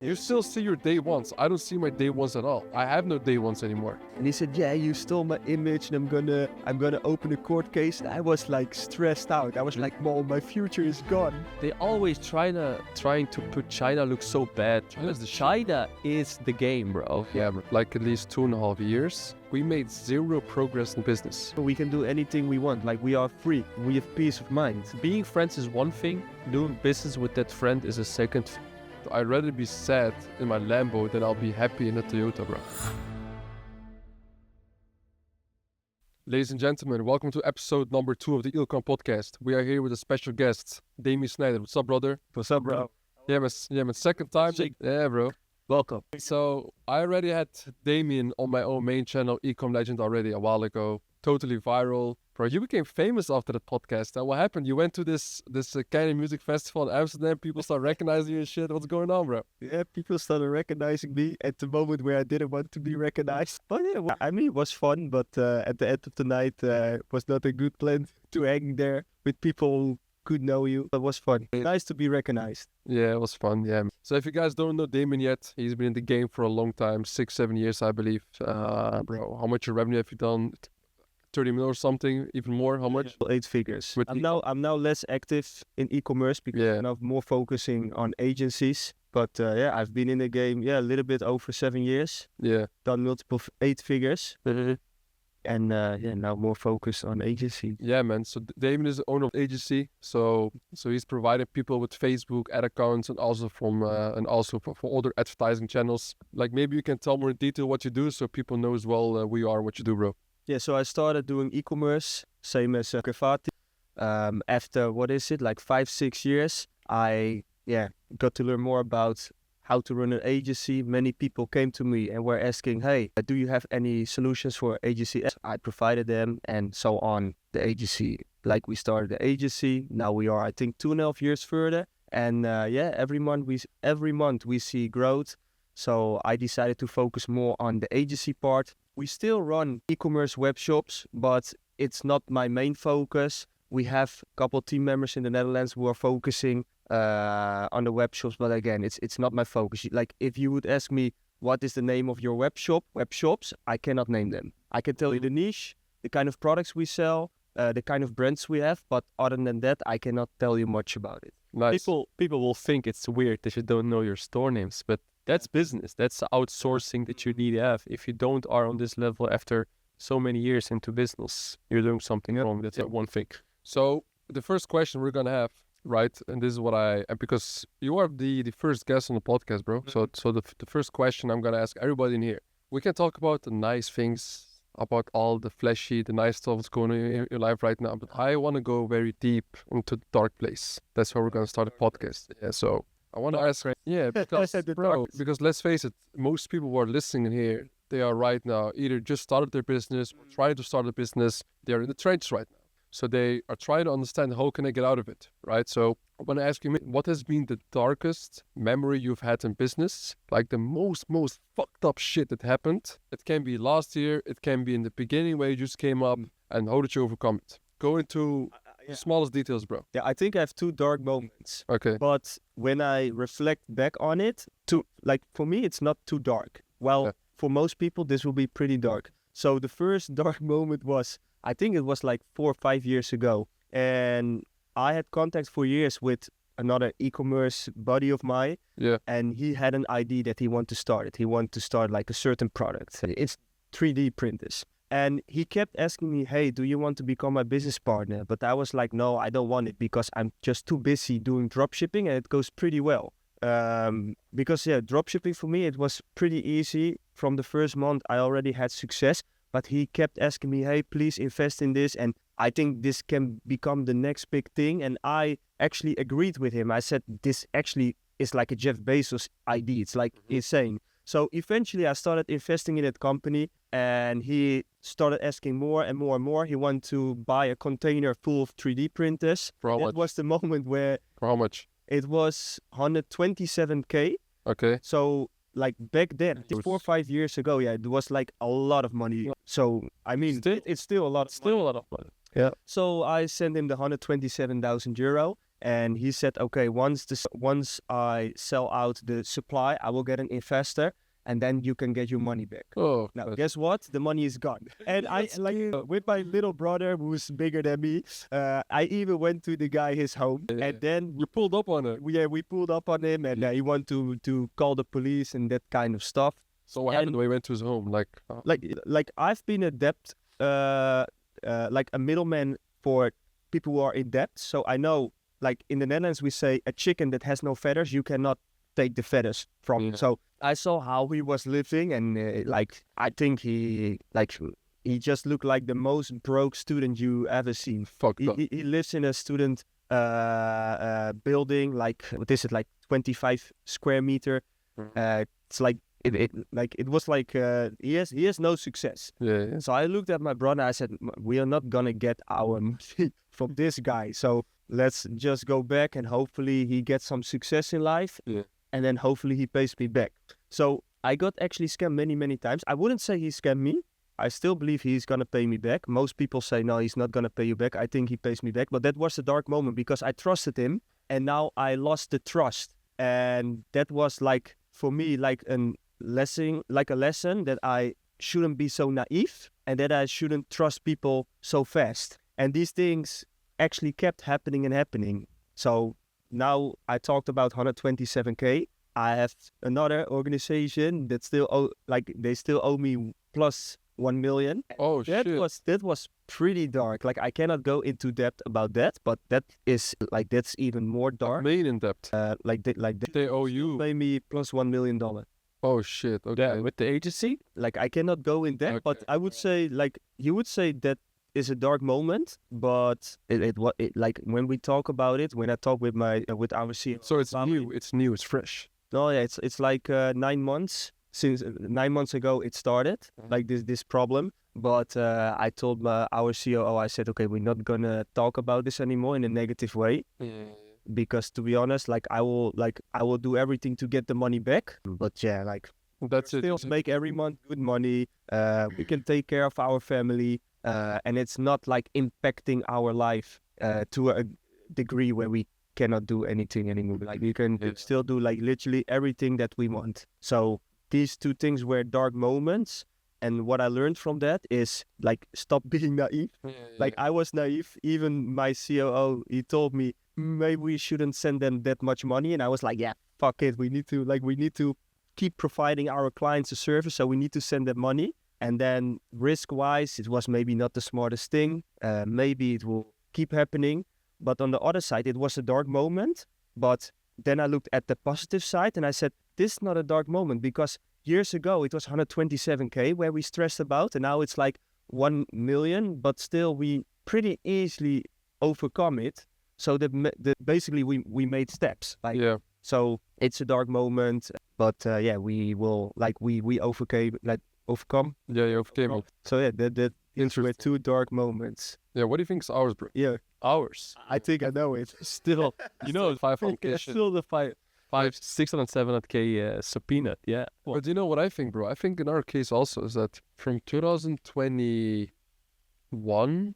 You still see your day ones. I don't see my day ones at all. I have no day ones anymore. And he said, yeah, you stole my image and I'm gonna open a court case. And I was like stressed out. I was like, Mom, my future is gone. They always trying to put China look so bad. China is the game, bro. Yeah, like at least 2.5 years. We made zero progress in business. We can do anything we want. Like, we are free. We have peace of mind. Being friends is one thing. Doing business with that friend is a second. I'd rather be sad in my Lambo than I'll be happy in a Toyota, bro. Ladies and gentlemen, welcome to episode number 2 of the Ilkhan podcast. We are here with a special guest, Damian Schneider. What's up, brother? What's up, bro? Yeah, man, second time. Yeah, bro. Welcome. So, I already had Damian on my own main channel, Ecom Legend, already a while ago. Totally viral. Bro, you became famous after that podcast. And what happened? You went to this Canadian music festival in Amsterdam. People start recognizing you and shit. What's going on, bro? Yeah, people started recognizing me at the moment where I didn't want to be recognized. But yeah, I mean, it was fun. But at the end of the night, it was not a good plan to hang there with people who could know you. It was fun. Nice to be recognized. Yeah, it was fun. Yeah. So if you guys don't know Damian yet, he's been in the game for a long time, 6-7 years, I believe. Bro, how much revenue have you done? 30 million or something, even more. How much? 8 figures. I'm now less active in e-commerce because I'm now more focusing on agencies. But yeah, I've been in the game a little bit over 7 years. Yeah. Done multiple 8 figures. And now more focused on agency. Yeah, man. So Damian is the owner of agency. So he's providing people with Facebook ad accounts and also for other advertising channels. Like, maybe you can tell more in detail what you do so people know as well who you are and what you do, bro. Yeah, so I started doing e-commerce, same as Kavati. After, 5-6 years, I got to learn more about how to run an agency. Many people came to me and were asking, hey, do you have any solutions for agency? I provided them, and so on the agency. Like, we started the agency. Now we are, I think, 2.5 years further. And every month we see growth. So I decided to focus more on the agency part. We still run e-commerce web shops, but it's not my main focus. We have a couple team members in the Netherlands who are focusing on the web shops, but again, it's not my focus. Like, if you would ask me what is the name of your web shops, I cannot name them. I can tell you the niche, the kind of products we sell, the kind of brands we have, but other than that, I cannot tell you much about it. Nice. People will think it's weird that you don't know your store names, but that's business. That's outsourcing that you need to have. If you don't are on this level after so many years into business, you're doing something wrong. That's one thing. So the first question we're gonna have, right? And this is what because you are the first guest on the podcast, bro. So the first question I'm gonna ask everybody in here. We can talk about the nice things, about all the flashy, the nice stuff that's going on in your life right now. But I want to go very deep into the dark place. That's where we're gonna start a podcast. Yeah. So I want to ask, because let's face it, most people who are listening in here, they are right now either just started their business or trying to start a business. They're in the trenches right now. So they are trying to understand how can I get out of it, right? So I want to ask you, what has been the darkest memory you've had in business? Like the most fucked up shit that happened. It can be last year, it can be in the beginning where you just came up, and how did you overcome it? Go into smallest details, bro. Yeah, I think I have 2 dark moments. Okay. But when I reflect back on it, for me, it's not too dark. Well, for most people, this will be pretty dark. So the first dark moment was, I think it was like 4 or 5 years ago. And I had contact for years with another e-commerce buddy of mine. Yeah. And he had an idea that he wanted to start it. He wanted to start like a certain product. It's 3D printers. And he kept asking me, hey, do you want to become my business partner? But I was like, no, I don't want it because I'm just too busy doing dropshipping and it goes pretty well. Because dropshipping for me, it was pretty easy. From the first month, I already had success. But he kept asking me, hey, please invest in this. And I think this can become the next big thing. And I actually agreed with him. I said, this actually is like a Jeff Bezos idea. It's like insane. So eventually I started investing in that company and he started asking more and more and more. He wanted to buy a container full of 3D printers. That was the moment where... For how much? It was 127K. Okay. So like back then, 4 or 5 years ago, it was like a lot of money. So, I mean, it's still a lot of money. Still a lot of money. Yeah. So I sent him the 127,000 euro and he said, okay, once I sell out the supply, I will get an investor, and then you can get your money back. Oh, Now, but- guess what? The money is gone. And I with my little brother who's bigger than me, I even went to the guy his home, and then you pulled up on it. we pulled up on him, and he wanted to call the police and that kind of stuff. So what happened when you went to his home? Like I've been a debt, like a middleman for people who are in debt. So I know, like in the Netherlands, we say a chicken that has no feathers, you cannot take the feathers from. Yeah. So I saw how he was living, and like I think he just looked like the most broke student you ever seen. Fucked up. He lives in a student building, like what is it, like 25 square meter. It's like it was like he has no success. Yeah. So I looked at my brother. I said, we are not gonna get our money from this guy. So let's just go back, and hopefully he gets some success in life. Yeah. And then hopefully he pays me back. So I got actually scammed many times. I wouldn't say he scammed me. I still believe he's gonna pay me back. Most people say no, he's not gonna pay you back. I think he pays me back. But that was a dark moment because I trusted him, and now I lost the trust. And that was like, for me, like a lesson that I shouldn't be so naive, and that I shouldn't trust people so fast. And these things actually kept happening. So now I talked about 127K. I have another organization that they still owe me plus 1 million. Oh That shit. was pretty dark. Like I cannot go into depth about that, but that's even more dark. Made in debt. They They owe you. pay me plus $1 million. Oh shit. Okay. Yeah, with the agency. Like I cannot go in depth, but Okay, I would say, like you would say, that is a dark moment. But it like when we talk about it, when I talk with with our CEO. So it's about it- new. It's new. It's fresh. No, yeah, it's like 9 months since 9 months ago it started, like this problem. But I told our COO, I said, okay, we're not gonna talk about this anymore in a negative way, because to be honest, like I will do everything to get the money back. But yeah, like That's it. still make every month good money. We can take care of our family, and it's not like impacting our life to a degree where we cannot do anything anymore. Like we can Yeah. still do like literally everything that we want. So these two things were dark moments, and what I learned from that is like stop being naive. Like I was naive. Even my COO, he told me maybe we shouldn't send them that much money, and I was like, yeah, fuck it. We need to keep providing our clients a service, so we need to send them money. And then risk-wise, it was maybe not the smartest thing. Maybe it will keep happening. But on the other side, it was a dark moment. But then I looked at the positive side, and I said, this is not a dark moment, because years ago it was 127K where we stressed about, and now it's like 1 million. But still, we pretty easily overcome it. So that basically we made steps. Like, Yeah. so it's a dark moment, but yeah, we will we overcome. Yeah. You overcame it. So yeah, that these were Interesting. 2 dark moments. Yeah. What do you think is ours, bro? Yeah, Hours. I think I know it. Still, you know, 500K shit. still the 600, 700K subpoena. Yeah. But you know what I think, bro? I think in our case also is that from 2021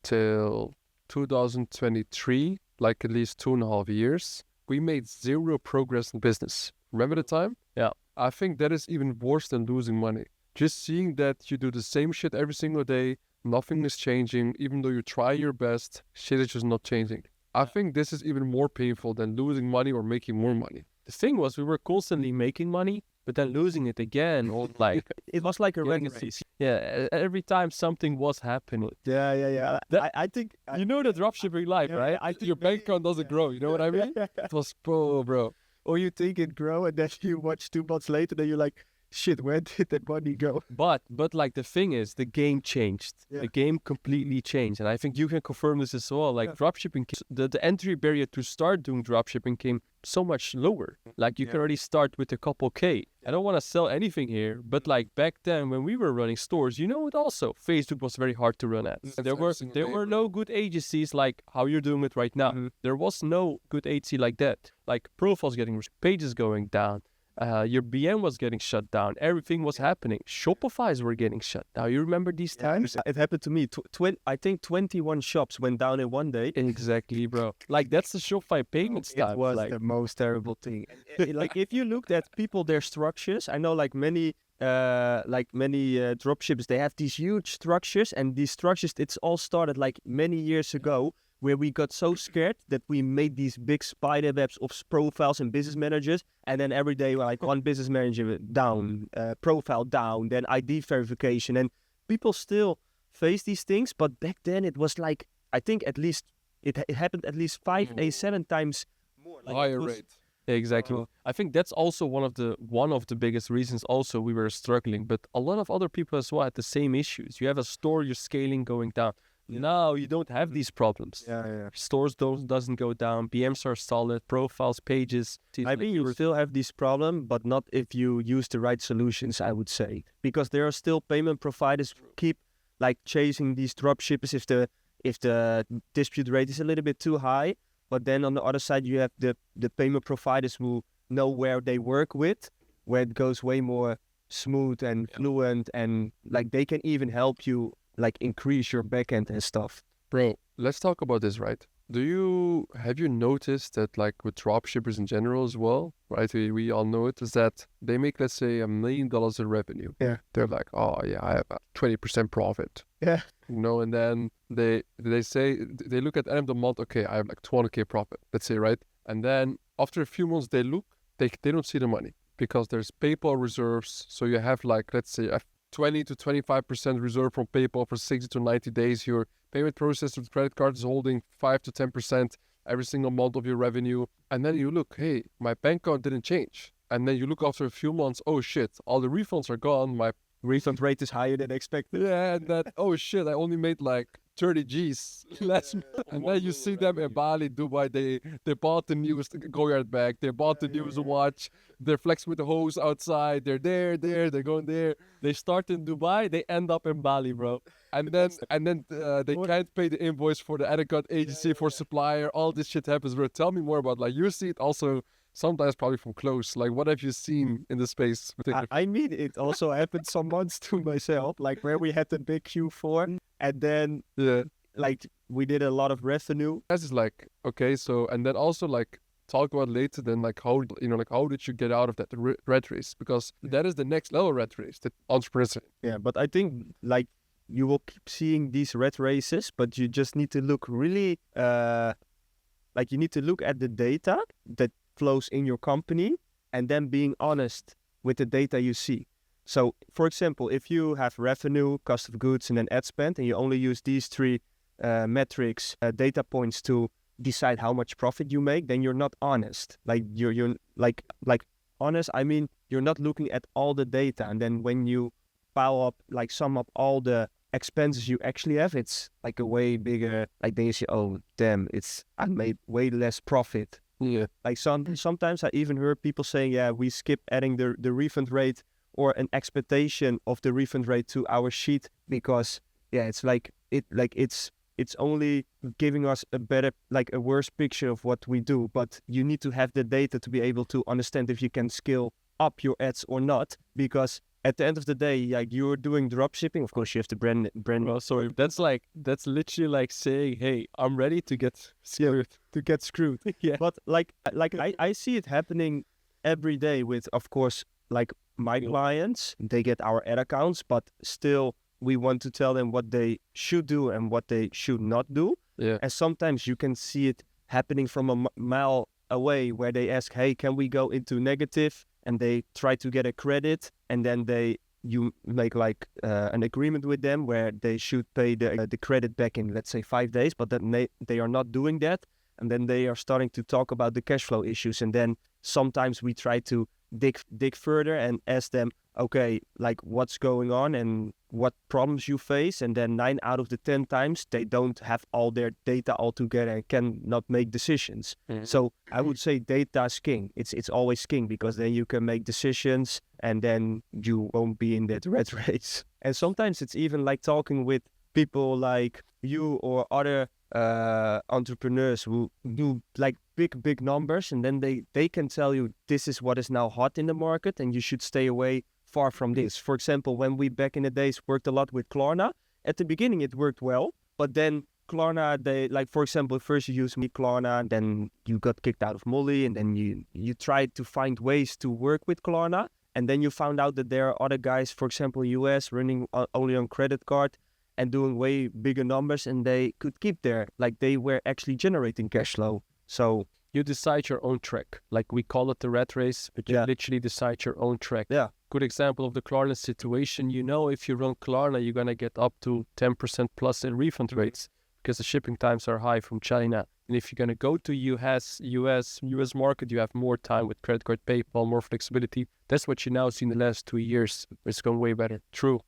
till 2023, like at least 2.5 years, we made zero progress in business. Remember the time? Yeah. I think that is even worse than losing money. Just seeing that you do the same shit every single day, nothing is changing, even though you try your best, shit is just not changing. I think this is even more painful than losing money or making more money. The thing was, we were constantly making money, but then losing it again, or like It was like a getting rat a- race. yeah, every time something was happening. Yeah. That- I think You know the dropshipping life, yeah, right? I think Your bank account doesn't grow, you know what I mean? It was bro. Or you think it grow, and then you watch 2 months later, then you're like, shit, where did that money go? But like the thing is, the game changed. Yeah. The game completely changed, and I think you can confirm this as well. Like Yeah. dropshipping, the entry barrier to start doing dropshipping came so much lower. Like you can Yeah. already start with a couple K. I don't want to sell anything here, but like back then when we were running stores, you know it also. Facebook was very hard to run at. That's There every were single there day, were bro. no good agencies like how you're doing it right now. Mhm. There was no good agency like that. Like profiles getting pages going down. Your BM was getting shut down. Everything was happening. Shopify's were getting shut down. You remember these times? It happened to me. I think 21 shops went down in one day. Exactly, bro. Like that's the Shopify payments time. It was like, the most terrible thing. Like if you looked at people, their structures, I know like many dropshippers, they have these huge structures, and these structures, it's all started like many years ago, where we got so scared that we made these big spider webs of profiles and business managers, and then every day like one business manager down, profile down, then ID verification, and people still face these things. But back then it was like, I think at least it happened at least 7 times more. Like Higher rate. exactly. I think that's also one of the biggest reasons also we were struggling. But a lot of other people as well had the same issues. You have a store, you're scaling, going down. Now you don't have these problems. Stores doesn't go down. BMs are solid. Profiles, pages. I think you still have this problem, but not if you use the right solutions, I would say, because there are still payment providers who keep like chasing these drop shippers if the dispute rate is a little bit too high. But then on the other side, you have the payment providers who know where they work with, where it goes way more smooth and fluent, and like they can even help you like increase your backend and stuff. Bro, let's talk about this, right? Have you noticed that like with dropshippers in general as well, right? We all know it, is that they make, let's say, $1 million in revenue. Yeah. They're like, oh yeah, I have a 20% profit. Yeah. And then they say, they look at the end of the month, okay, I have like 200K profit, let's say, right? And then after a few months, they don't see the money because there's PayPal reserves. So you have like, let's say, 20 to 25% reserve from PayPal for 60 to 90 days. Your payment processor with credit card is holding 5 to 10% every single month of your revenue. And then you look, hey, my bank account didn't change. And then you look after a few months, oh shit, all the refunds are gone. My refund rate is higher than expected. Yeah, and that, oh shit, I only made like 30 G's last month. And then you see them in Bali, Dubai, they bought the newest Goyard bag, they bought the newest watch, they're flexing with the hose outside, they're there, they're going there. They start in Dubai, they end up in Bali, bro. And then they can't pay the invoice for the etiquette agency, for supplier, all this shit happens, bro. Tell me more about, like, you see it also sometimes probably from close. Like, what have you seen in the space? I mean, it also happened some months to myself, like where we had the big Q4, and then like we did a lot of revenue. That's just like, okay, so, and then also like talk about later then like how, like how did you get out of that rat race? Because that is the next level rat race that entrepreneurs. Yeah, but I think like you will keep seeing these rat races, but you just need to look really, like you need to look at the data that flows in your company, and then being honest with the data you see. So, for example, if you have revenue, cost of goods, and then ad spend, and you only use these three metrics, data points to decide how much profit you make, then you're not honest. Like you're like honest. I mean, you're not looking at all the data, and then when you pile up, like sum up all the expenses you actually have, it's like a way bigger. Like then you say, oh damn, I made way less profit. Yeah. Like sometimes I even heard people saying, yeah, we skip adding the refund rate or an expectation of the refund rate to our sheet because it's it's only giving us a better, like a worse picture of what we do. But you need to have the data to be able to understand if you can scale up your ads or not, because at the end of the day, like you're doing drop shipping, of course you have to brand. Well, sorry, that's literally like saying, hey, I'm ready to get screwed. To get screwed. Yeah. But like I see it happening every day with, of course, like my clients, they get our ad accounts, but still we want to tell them what they should do and what they should not do. Yeah. And sometimes you can see it happening from a mile away where they ask, hey, can we go into negative? And they try to get a credit, and then you make like an agreement with them where they should pay the credit back in, let's say, 5 days, but then they are not doing that. And then they are starting to talk about the cash flow issues. And then sometimes we try to dig further and ask them, okay, like what's going on and what problems you face. And then 9 out of the 10 times they don't have all their data all together and cannot make decisions. Mm-hmm. So I would say data is king. It's always king, because then you can make decisions and then you won't be in that rat race. And sometimes it's even like talking with people like you or other entrepreneurs who do like big numbers, and then they can tell you this is what is now hot in the market and you should stay away far from this. For example, when we back in the days worked a lot with Klarna, at the beginning it worked well, but then Klarna, they like, for example, first you use Klarna, then you got kicked out of Molly, and then you tried to find ways to work with Klarna, and then you found out that there are other guys, for example, US running only on credit card and doing way bigger numbers, and they could keep there, like they were actually generating cash flow. So you decide your own track. Like we call it the rat race, but you literally decide your own track. Yeah. Good example of the Klarna situation. You know, if you run Klarna, you're gonna get up to 10% plus in refund rates, because the shipping times are high from China. And if you're going to go to US market, you have more time with credit card, PayPal, more flexibility. That's what you now see in the last 2 years. It's going way better. True.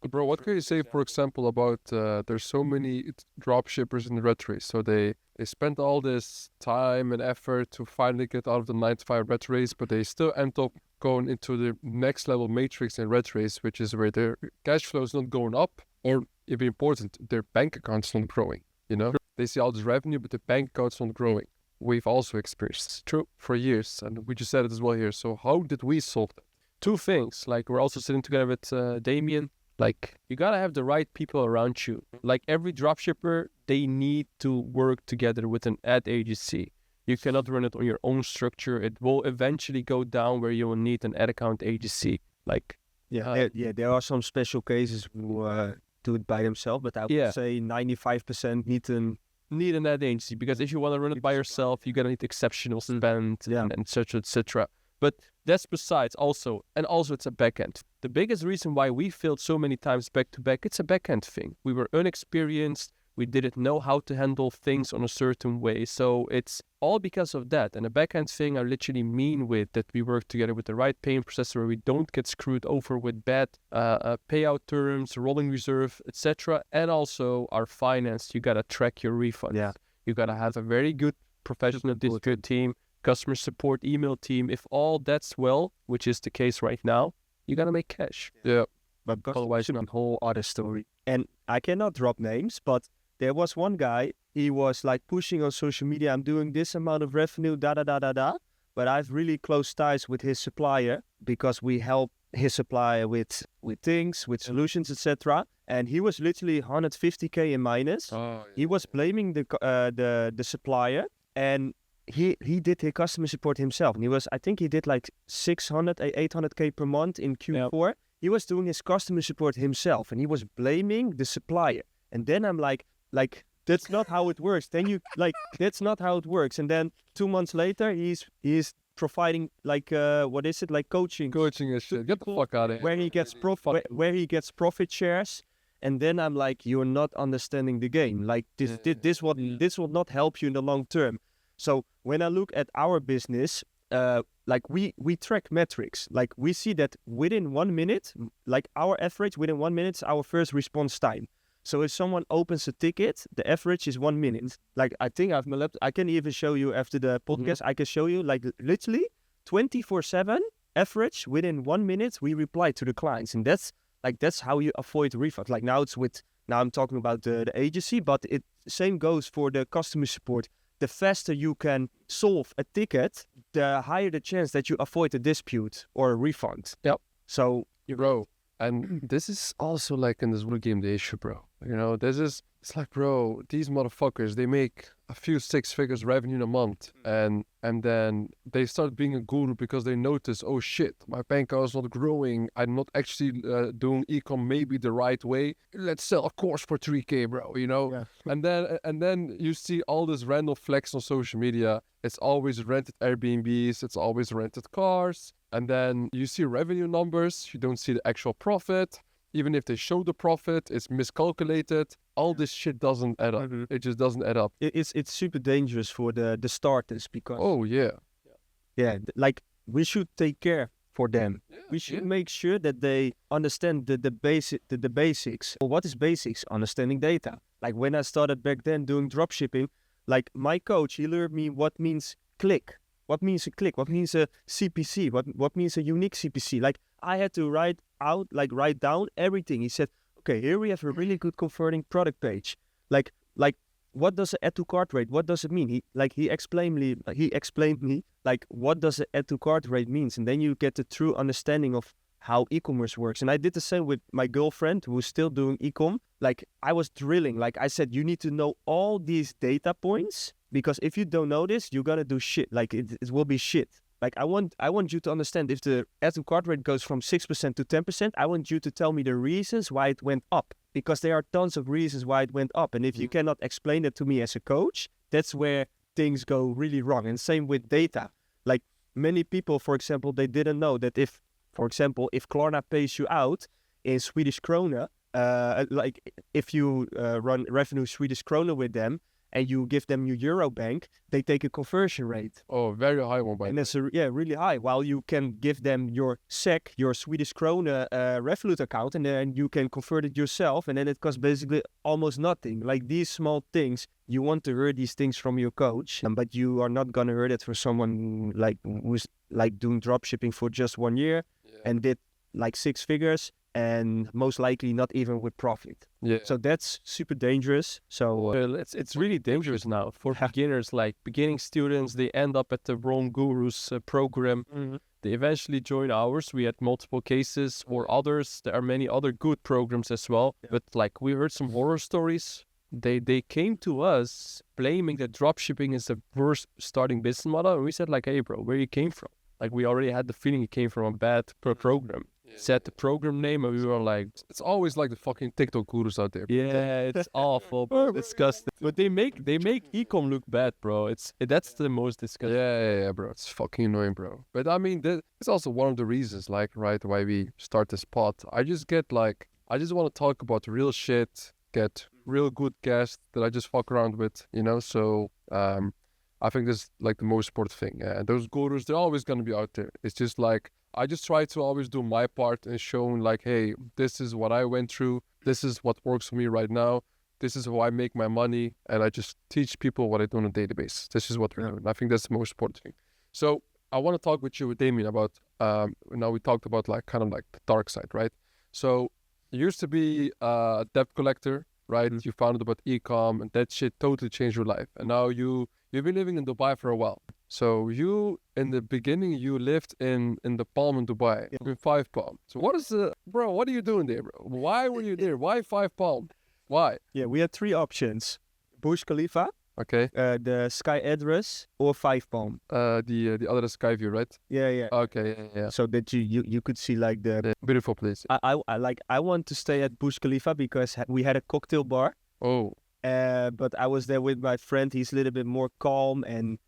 But bro, what can you say, for example, about there's so many drop shippers in the rat race. So they spent all this time and effort to finally get out of the 9 to 5 rat race, but they still end up going into the next level matrix in rat race, which is where their cash flow is not going up, or even important, their bank account's not growing, you know? They see all this revenue, but the bank account's not growing. We've also experienced this, true, for years, and we just said it as well here. So how did we solve that? 2 things. Like, we're also sitting together with Damian. Like, you gotta have the right people around you. Like, every dropshipper, they need to work together with an ad agency. You cannot run it on your own structure. It will eventually go down where you will need an ad account agency. Like, there are some special cases who do it by themselves, but I would say 95% need an ad agency, because if you want to run it by yourself, you're gonna need exceptional spend and et cetera. But that's besides also, and also it's a backend. The biggest reason why we failed so many times back to back, it's a backend thing. We were inexperienced. We didn't know how to handle things on a certain way. So it's all because of that. And a backend thing I literally mean with that we work together with the right payment processor where we don't get screwed over with bad payout terms, rolling reserve, etc. And also our finance, you got to track your refunds. Yeah. You got to have a very good professional digital team, customer support, email team. If all that's well, which is the case right now, you got to make cash. Yeah. But otherwise, it's a whole other story. And I cannot drop names, but there was one guy, he was like pushing on social media, I'm doing this amount of revenue, but I have really close ties with his supplier because we help his supplier with things, with solutions, etc. And he was literally 150K in minus. He was blaming the supplier, and he did his customer support himself. And I think he did like 800K per month in Q4. Yep. He was doing his customer support himself, and he was blaming the supplier. And then I'm like, that's not how it works. Then that's not how it works. And then 2 months later, he's providing like coaching and shit. Get the fuck out of here. Where he gets profit shares. And then I'm like, you're not understanding the game. Like this will not help you in the long term. So when I look at our business, like we track metrics. Like we see that within 1 minute, like our average within 1 minute is our first response time. So if someone opens a ticket, the average is 1 minute. Like I think I have my laptop. I can even show you after the podcast. I can show you like literally 24/7 average within 1 minute. We reply to the clients, and that's how you avoid refund. Like now I'm talking about the agency, but it same goes for the customer support. The faster you can solve a ticket, the higher the chance that you avoid a dispute or a refund. Yep. So bro. And this is also like in this Blue Game the issue, bro. You know, it's like, bro, these motherfuckers, they make a few 6 figures revenue in a month. And then they start being a guru because they notice, oh shit, my bank account is not growing. I'm not actually doing ecom maybe the right way. Let's sell a course for 3K, bro, you know? Yeah. And then you see all this random flex on social media. It's always rented Airbnbs. It's always rented cars. And then you see revenue numbers, you don't see the actual profit. Even if they show the profit, it's miscalculated. All this shit doesn't add up. It just doesn't add up. It's super dangerous for the starters because... Oh, yeah. Yeah, like we should take care for them. Yeah, we should make sure that they understand the basics. Well, what is basics? Understanding data. Like when I started back then doing dropshipping, like my coach, he learned me what means click. What means a click? What means a CPC? What means a unique CPC? Like I had to write down everything. He said, okay, here we have a really good converting product page. Like what does an add to cart rate? What does it mean? He explained me like what does an add to cart rate means, and then you get the true understanding of how e-commerce works. And I did the same with my girlfriend who's still doing e-com. Like I was drilling, like I said, you need to know all these data points, because if you don't know this, you're gonna do shit. Like it will be shit. Like I want you to understand, if the add to cart rate goes from 6% to 10%, I want you to tell me the reasons why it went up, because there are tons of reasons why it went up. And if you cannot explain it to me as a coach, that's where things go really wrong. And same with data. Like many people, for example, they didn't know that if Klarna pays you out in Swedish krona, like if you run revenue Swedish krona with them and you give them your euro bank, they take a conversion rate. Oh, very high one, by And the that's really high. While you can give them your SEK, your Swedish krona Revolut account, and then you can convert it yourself, and then it costs basically almost nothing. Like these small things, you want to hear these things from your coach, but you are not gonna hear it for someone like who's like doing drop shipping for just 1 year and did like 6 figures, and most likely not even with profit. Yeah. So that's super dangerous. So Well, it's really dangerous now for beginners, like beginning students. They end up at the wrong guru's program. They eventually join ours. We had multiple cases, or others. There are many other good programs as well. But like we heard some horror stories. They came to us blaming that dropshipping is the worst starting business model, and we said like, hey bro, where you came from? Like we already had the feeling it came from a bad program. Said the program name, and we were like, It's always like the fucking TikTok gurus out there. yeah, it's awful, disgusting. But they make ecom look bad, bro. That's the most disgusting. Yeah, bro. It's fucking annoying, bro. But I mean, it's also one of the reasons, like, right, why we start this pod. I just want to talk about real shit, get real good guests that I just fuck around with, you know? So, I think that's like the most important thing. And those gurus, they're always going to be out there. It's just like, I just try to always do my part and showing like, hey, this is what I went through. This is what works for me right now. This is how I make my money. And I just teach people what I do on a daily basis. This is what we're doing. I think that's the most important thing. So I want to talk with you, with Damian, about, now we talked about like kind of like the dark side, right? So you used to be a debt collector, right? You found out about e-com, and that shit totally changed your life. And now you've been living in Dubai for a while. So you, in the beginning, you lived in the Palm in Dubai, in 5 Palm. So what are you doing there, bro? Why were you there? Why 5 Palm? Why? yeah, we had 3 options: Burj Khalifa, Okay. the Sky Address, or 5 Palm. The other is Skyview, right? Yeah. Okay, yeah. So that you could see like the. Beautiful place. I want to stay at Burj Khalifa because we had a cocktail bar. Oh, But I was there with my friend. He's a little bit more calm, and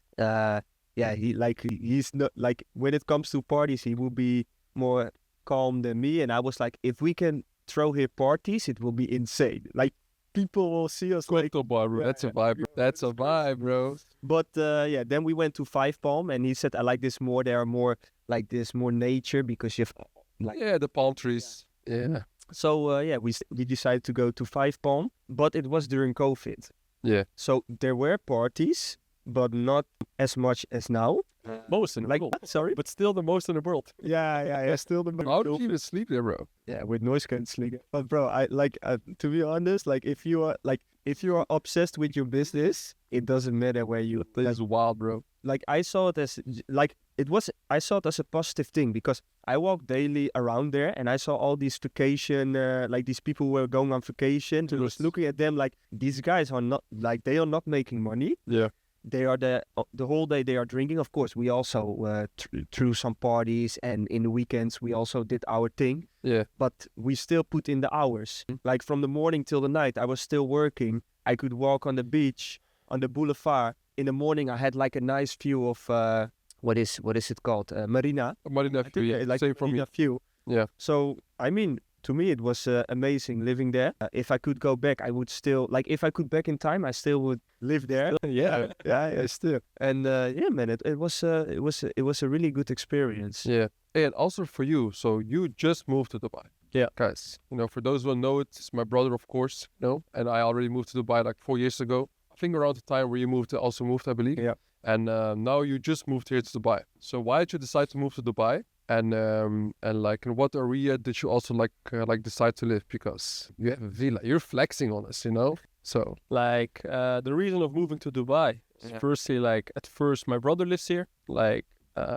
he's not like, when it comes to parties, he will be more calm than me. And I was like, if we can throw here parties, it will be insane. Like people will see us like. cocktail bar, bro. That's a vibe. Bro. That's a vibe, bro. But then we went to 5 Palm, and he said, I like this more. There are more like this, more nature, because you have like. Yeah, the palm trees. Yeah. So we decided to go to 5 Palm, but it was during COVID. Yeah. So there were parties, but not as much as now. Most in the world. Sorry? But still the most in the world. Yeah. Still the How did you even sleep there, bro? Yeah, with noise cancelling. But bro, I like to be honest, like if you are obsessed with your business, it doesn't matter where you. This is wild, bro. Like I saw it as a positive thing, because I walk daily around there and I saw all these vacation, like these people who were going on vacation. I was looking at them like, these guys are not, like, they are not making money. Yeah. They are the whole day they are drinking. Of course, we also threw some parties, and in the weekends we also did our thing. Yeah. But we still put in the hours. Like from the morning till the night, I was still working. I could walk on the beach, on the boulevard. In the morning, I had like a nice view of what is it called? Marina. Marina view, yeah. Like Same from Marina me. view. Yeah. So I mean, to me, it was amazing living there. If I could go back, I would still, like, if I could back in time, I still would live there. yeah, still. And man, it was a really good experience. Yeah. And also for you, so you just moved to Dubai. Yeah. Guys, for those who don't know it, it's my brother, of course, and I already moved to Dubai like 4 years ago. I think around the time where you moved, I believe. Yeah. And now you just moved here to Dubai. So why did you decide to move to Dubai? And like, in what area did you also like decide to live? Because you have a villa. You're flexing on us, So Like the reason of moving to Dubai is firstly, like at first my brother lives here. Like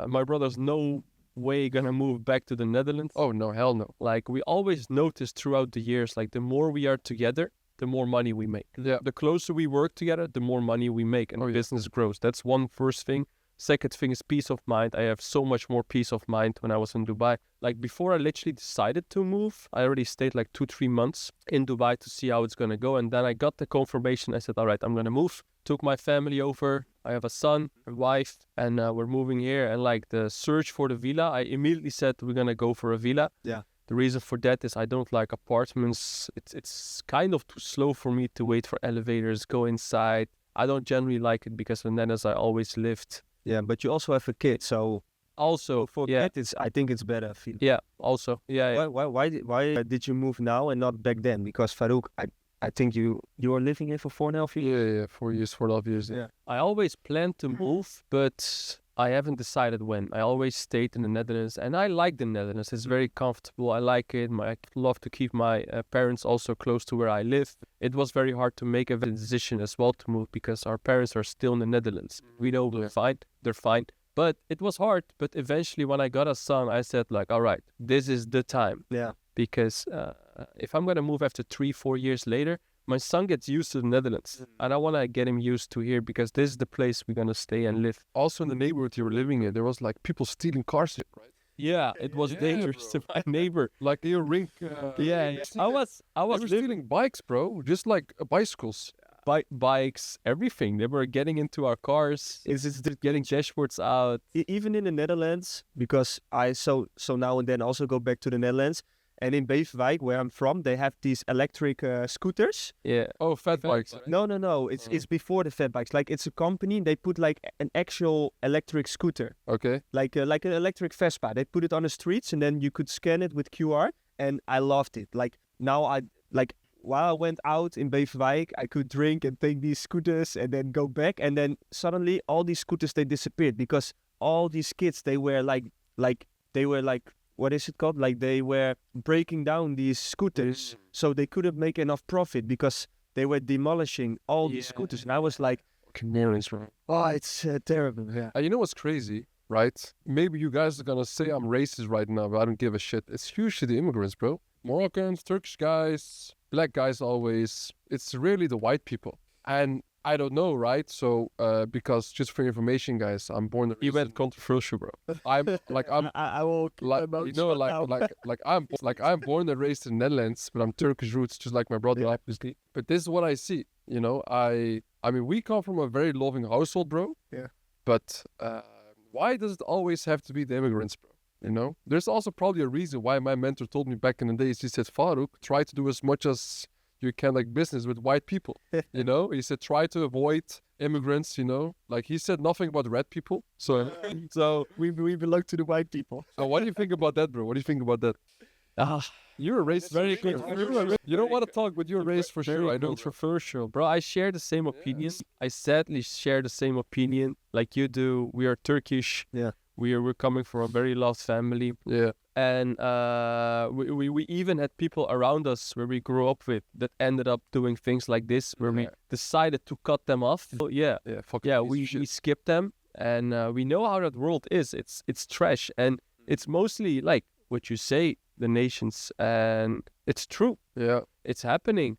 my brother's no way gonna move back to the Netherlands. oh no, hell no. Like we always noticed throughout the years, like the more we are together, the more money we make. Yeah. The closer we work together, the more money we make, and business grows. That's one first thing. Second thing is peace of mind. I have so much more peace of mind when I was in Dubai. Like before I literally decided to move, I already stayed like 2-3 months in Dubai to see how it's gonna go. And then I got the confirmation. I said, all right, I'm gonna move. Took my family over. I have a son, a wife, and we're moving here. And like the search for the villa, I immediately said we're gonna go for a villa. Yeah. The reason for that is I don't like apartments. It's kind of too slow for me to wait for elevators, go inside. I don't generally like it because in the Netherlands I always lived. Yeah, but you also have a kid, so Also, for yeah, that, I think it's better. yeah, also, yeah. Why did you move now and not back then? Because Farouk, I think you were living here for 4.5 years. Yeah, 4 years, 4.5 years. Yeah. I always planned to move, but I haven't decided when. I always stayed in the Netherlands, and I like the Netherlands. It's very comfortable. I like it. I love to keep my parents also close to where I live. It was very hard to make a decision as well to move because our parents are still in the Netherlands. We know we're fine. They're fine. But it was hard. But eventually, when I got a son, I said like, all right, this is the time. Yeah. Because if I'm going to move after 3-4 years later, my son gets used to the Netherlands. And I want to get him used to here because this is the place we're going to stay and live. Also in the neighborhood you were living in, there was like people stealing cars, right? Yeah, it was dangerous to my neighbor. Like your rink. Yeah. I was They were living stealing bikes, bro. Just like bicycles. bikes, everything. They were getting into our cars. It's Getting dashboards out. even in the Netherlands, because I so now and then also go back to the Netherlands, and in Beverwijk, where I'm from, they have these electric scooters. Yeah. Oh, fat bikes. bike. No, it's before the fat bikes. Like it's a company, they put like an actual electric scooter, Okay. like an electric Vespa. They put it on the streets, and then you could scan it with QR, and I loved it. Like now while I went out in Beverwijk, I could drink and take these scooters and then go back. And then suddenly all these scooters, they disappeared because all these kids, they were like, what is it called? Like they were breaking down these scooters. So they couldn't make enough profit because they were demolishing all these scooters. And I was like, Canaries, bro. oh, it's terrible. Yeah. And you know what's crazy, right? Maybe you guys are gonna say I'm racist right now, but I don't give a shit. It's usually the immigrants, bro. Moroccans, Turkish guys, black guys always. It's really the white people. And I don't know, right? So, because just for your information, guys, I'm born and You raised went in- controversial, bro. I'm I will like you know I'm born and raised in the Netherlands, but I'm Turkish roots, just like my brother, obviously. But this is what I see. You know, I mean, we come from a very loving household, bro. Yeah. But why does it always have to be the immigrants, bro? You know, there's also probably a reason why my mentor told me back in the days. He said, Farouk, try to do as much as you can like business with white people. You know, he said try to avoid immigrants. You know, like he said nothing about red people. So we belong to the white people. so what do you think about that, bro? What do you think about that? You were raised very good. You don't want to talk, but you're raised for sure. I know. Controversial, bro. I share the same opinion. I sadly share the same opinion like you do. We are Turkish. Yeah. We're coming from a very loved family. Yeah. And we even had people around us where we grew up with that ended up doing things like this, where we decided to cut them off. So, yeah, we skipped them, and we know how that world is. It's trash, and it's mostly like what you say, the nations, and it's true. Yeah. It's happening.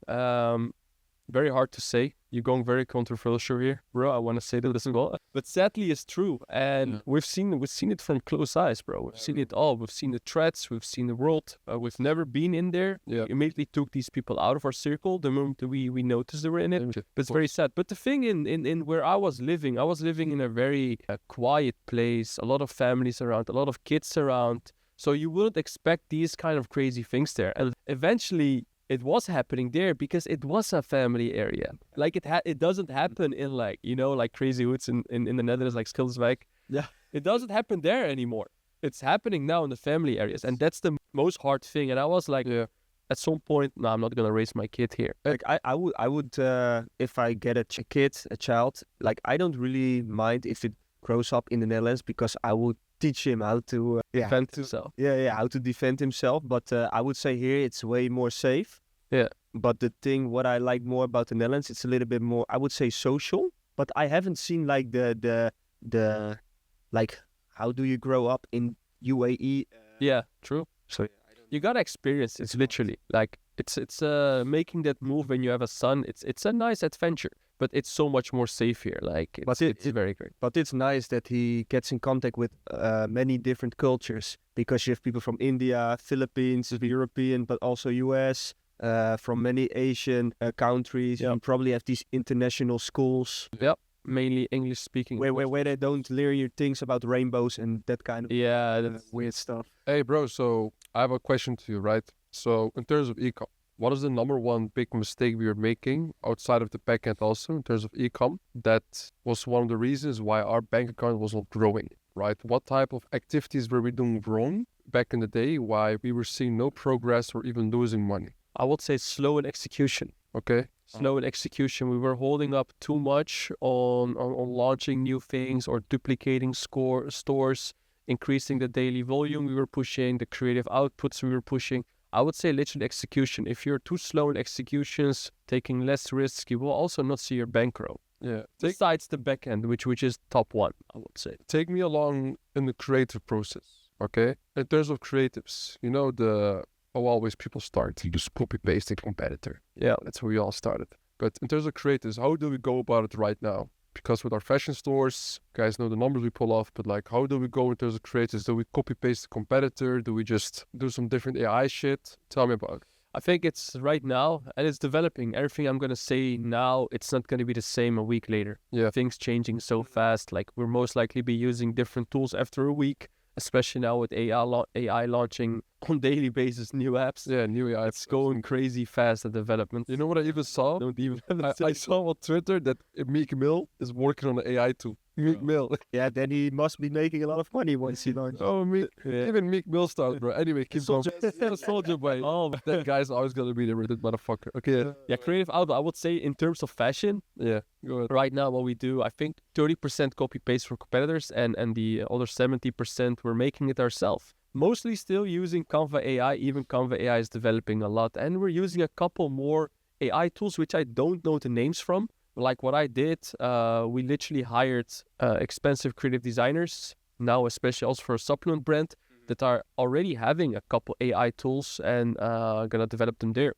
Very hard to say. You're going very controversial here, bro. I want to say that as well, but sadly, it's true, and we've seen it from close eyes, bro. We've seen it all. We've seen the threats. We've seen the world. We've never been in there. Yeah. We immediately took these people out of our circle the moment that we noticed they were in it. But it's very sad. But the thing in where I was living in a very quiet place. A lot of families around, a lot of kids around. So you wouldn't expect these kind of crazy things there. And eventually, it was happening there because it was a family area. Like it doesn't happen in like, you know, like crazy hoods in the Netherlands, like Schilderswijk. Yeah. It doesn't happen there anymore. It's happening now in the family areas. And that's the most hard thing. And I was like, at some point, no, I'm not going to raise my kid here. Like I would if I get a child, like I don't really mind if it grows up in the Netherlands because I would teach him how to Defend himself. how to defend himself. But I would say here it's way more safe. Yeah. But the thing, what I like more about the Netherlands, it's a little bit more, I would say, social. But I haven't seen like the like, how do you grow up in UAE? Yeah, true. So You gotta experience it. It's literally like it's making that move when you have a son. It's a nice adventure, but it's so much more safe here. Like it's very great. But it's nice that he gets in contact with many different cultures, because you have people from India, Philippines, European, but also US, from many Asian countries. Yeah. You probably have these international schools Mainly English speaking. where they don't learn you things about rainbows and that kind of Yeah, that's weird stuff. Hey, bro, so I have a question to you, right? So, in terms of ecom, what is the number one big mistake we are making outside of the backend also in terms of ecom? That was one of the reasons why our bank account was not growing, right? What type of activities were we doing wrong back in the day? Why we were seeing no progress or even losing money? I would say slow in execution. Okay? Slow in execution. We were holding up too much on launching new things or duplicating stores, increasing the daily volume we were pushing, the creative outputs we were pushing. I would say literally execution. If you're too slow in executions, taking less risks, you will also not see your bank grow. Yeah. Besides the back end, which is top one, I would say. Take me along in the creative process, okay? In terms of creatives, you know, how always people start, you just copy paste a competitor. Yeah. That's where we all started. But in terms of creatives, how do we go about it right now? Because with our fashion stores, guys know the numbers we pull off, but like, how do we go in terms of creatives? Do we copy paste the competitor? Do we just do some different AI shit? Tell me about it. I think it's right now, and it's developing. Everything I'm going to say now, it's not going to be the same a week later. Yeah. Things changing so fast. Like, we'll most likely be using different tools after a week, especially now with AI launching on daily basis new apps. Yeah, new AI. It's going crazy fast, the development. You know what I even saw? Don't even I saw on Twitter that Meek Mill is working on an AI tool. Meek Mill. Yeah, then he must be making a lot of money once he launches. Oh, even Meek Mill started, bro. Anyway, keep going. Soldier Boy. Oh, That guy's always gonna be the redheaded motherfucker. Okay. yeah, creative output. I would say in terms of fashion, Yeah. Go ahead. right now what we do, I think 30% copy paste for competitors, and the other 70% we're making it ourselves. Mostly still using Canva AI. Even Canva AI is developing a lot, and we're using a couple more AI tools which I don't know the names from. Like what I did, we literally hired expensive creative designers now, especially also for a supplement brand, that are already having a couple AI tools and gonna develop them there.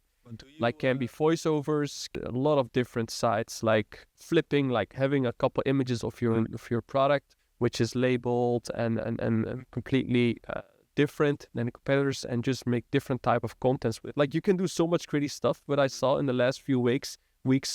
Like can be voiceovers, a lot of different sites, like flipping, like having a couple images of your product, which is labeled and completely different than the competitors, and just make different type of contents with. Like you can do so much creative stuff. What I saw in the last few weeks,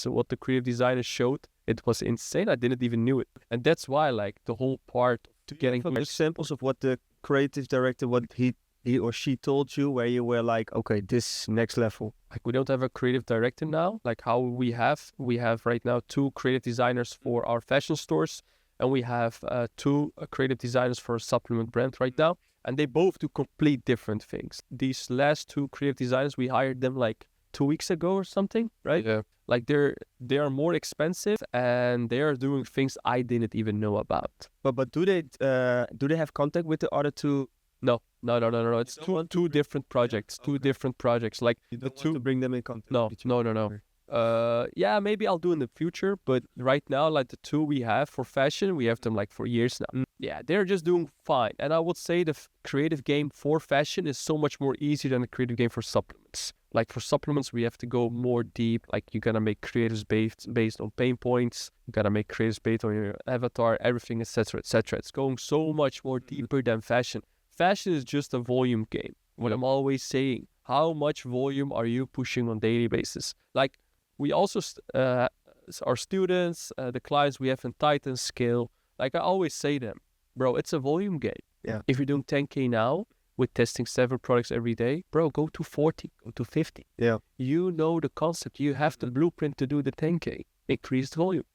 what the creative designers showed, it was insane. I didn't even knew it, and that's why like the whole part to getting examples of what the creative director, what he or she told you, where you were like, okay, this next level. Like we don't have a creative director now. Like how we have right now 2 creative designers for our fashion stores, and we have 2 creative designers for a supplement brand right now, and they both do complete different things. These last 2 creative designers, we hired them like 2 weeks ago or something, right? Yeah. Like they are more expensive, and they are doing things I didn't even know about. But do they have contact with the other 2? No. It's two different projects. Okay. 2 different projects. Like You the don't two. want to bring them in contact. No. with each other. No. Yeah, maybe I'll do in the future, but right now, like the 2 we have for fashion, we have them like for years now. Yeah, they're just doing fine. And I would say the creative game for fashion is so much more easier than the creative game for supplements. Like for supplements, we have to go more deep. Like you gotta make creatives based on pain points. You gotta make creatives based on your avatar, everything, etc., etc. It's going so much more deeper than fashion. Fashion is just a volume game. What I'm always saying, how much volume are you pushing on daily basis? Like we also, our students, the clients we have in Titan Scale, like I always say them, bro, it's a volume game. Yeah. If you're doing 10K now with testing 7 products every day, bro, go to 40, go to 50. Yeah. You know the concept. You have the blueprint to do the 10K. Increased volume.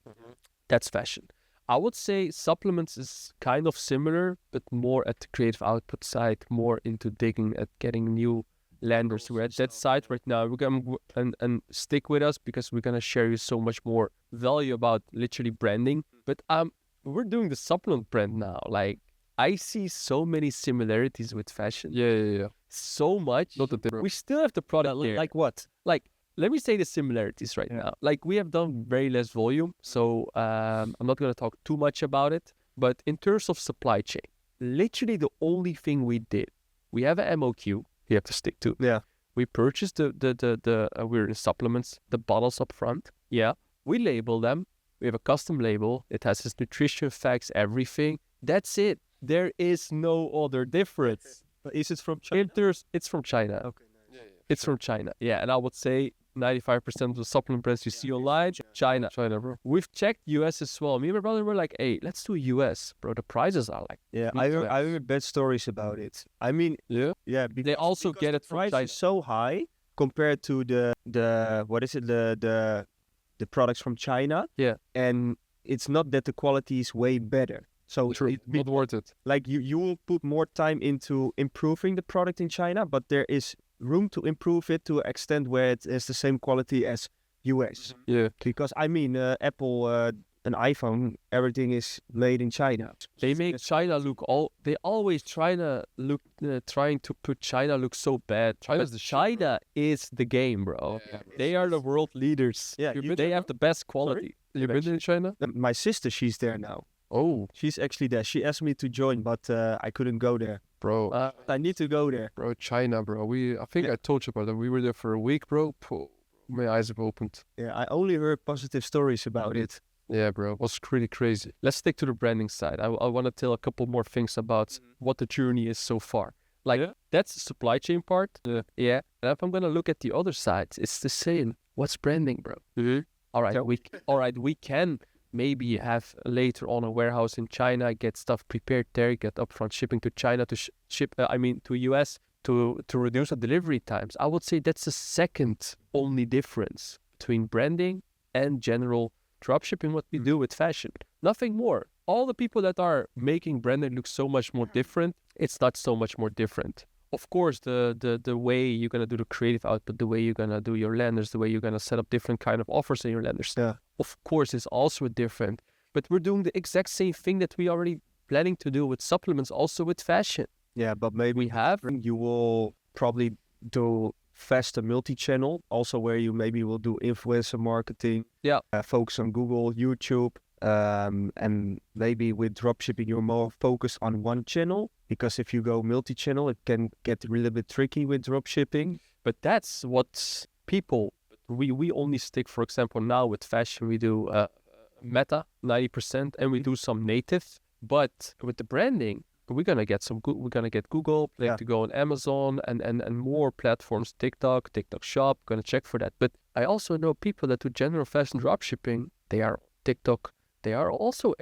That's fashion. I would say supplements is kind of similar, but more at the creative output side, more into digging at getting new landers. We're at that side right now. We're gonna and stick with us because we're gonna share you so much more value about literally branding. But we're doing the supplement brand now. Like I see so many similarities with fashion. Yeah. So much. Not that they We still have the product there. Like what? Like let me say the similarities right now. Like we have done very less volume, so I'm not going to talk too much about it. But in terms of supply chain, literally the only thing we did, we have an MOQ you have to stick to. Yeah. We purchased the we're in supplements, the bottles up front. Yeah. We label them. We have a custom label. It has its nutrition facts, everything. That's it. There is no other difference. But is it from China? It's from China. Okay. It's from China. Yeah, and I would say 95% of the supplement brands you see online, China. China, bro. We've checked US as well. Me and my brother were like, hey, let's do US. Bro, the prices are like, Yeah, Me I too. heard bad stories about it. I mean, Yeah. yeah, they also get it the from price China. is so high compared to the what is it, the products from China. Yeah. And it's not that the quality is way better. So True. Not worth it. like you will put more time into improving the product in China, but there is room to improve it to an extent where it is the same quality as US. Yeah. Because I mean, Apple, an iPhone, everything is made in China. They make China look they always trying to put China look so bad. China's But the shit, China is the game, bro. Yeah, bro. They are the world leaders. Yeah, They have the best quality. You been in China? My sister, she's there now. Oh, She's actually there. She asked me to join, but I couldn't go there. bro. I need to go there. Bro, China, bro. I think I told you about that. We were there for a week, bro. My eyes have opened. Yeah, I only heard positive stories about it. Yeah, bro. It was really crazy. Let's stick to the branding side. I want to tell a couple more things about what the journey is so far. Like, Yeah. that's the supply chain part. Yeah. Yeah. And if I'm going to look at the other sides, it's the same. What's branding, bro? Mm-hmm. All right, So- we can maybe have later on a warehouse in China, get stuff prepared there, get upfront shipping to China to to US to reduce the delivery times. I would say that's the second only difference between branding and general dropshipping, what we do with fashion. Nothing more. All the people that are making branding look so much more different, it's not so much more different. Of course, the way you're gonna do the creative output, the way you're gonna do your landers, the way you're gonna set up different kind of offers in your landers, Yeah. of course, is also different. But we're doing the exact same thing that we already planning to do with supplements, also with fashion. Yeah, but maybe We have you will probably do faster multi-channel, also where you maybe will do influencer marketing. Yeah. Focus on Google, YouTube, and maybe with dropshipping you're more focused on one channel, because if you go multi-channel, it can get a little bit tricky with dropshipping. But that's what people, we only stick, for example, now with fashion, we do Meta 90% and we do some native. But with the branding, we're gonna get we're gonna get Google, plan Yeah. to go on Amazon and more platforms, TikTok Shop, gonna check for that. But I also know people that do general fashion dropshipping, they are TikTok, they are also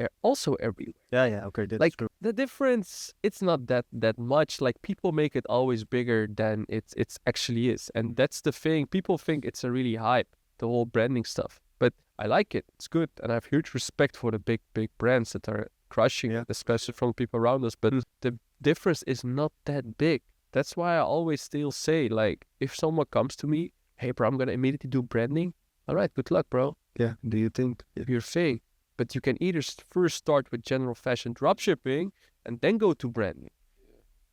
everywhere. Yeah, okay, that's Like true. the difference, it's not that much. Like people make it always bigger than it's actually is, and that's the thing. People think it's a really hype, the whole branding stuff. But I like it. It's good, and I have huge respect for the big brands that are crushing Yeah. it, especially from people around us. But the difference is not that big. That's why I always still say, like, if someone comes to me, hey, bro, I'm gonna immediately do branding. All right, good luck, bro. Yeah, do you think? Your thing. But you can either first start with general fashion dropshipping and then go to branding.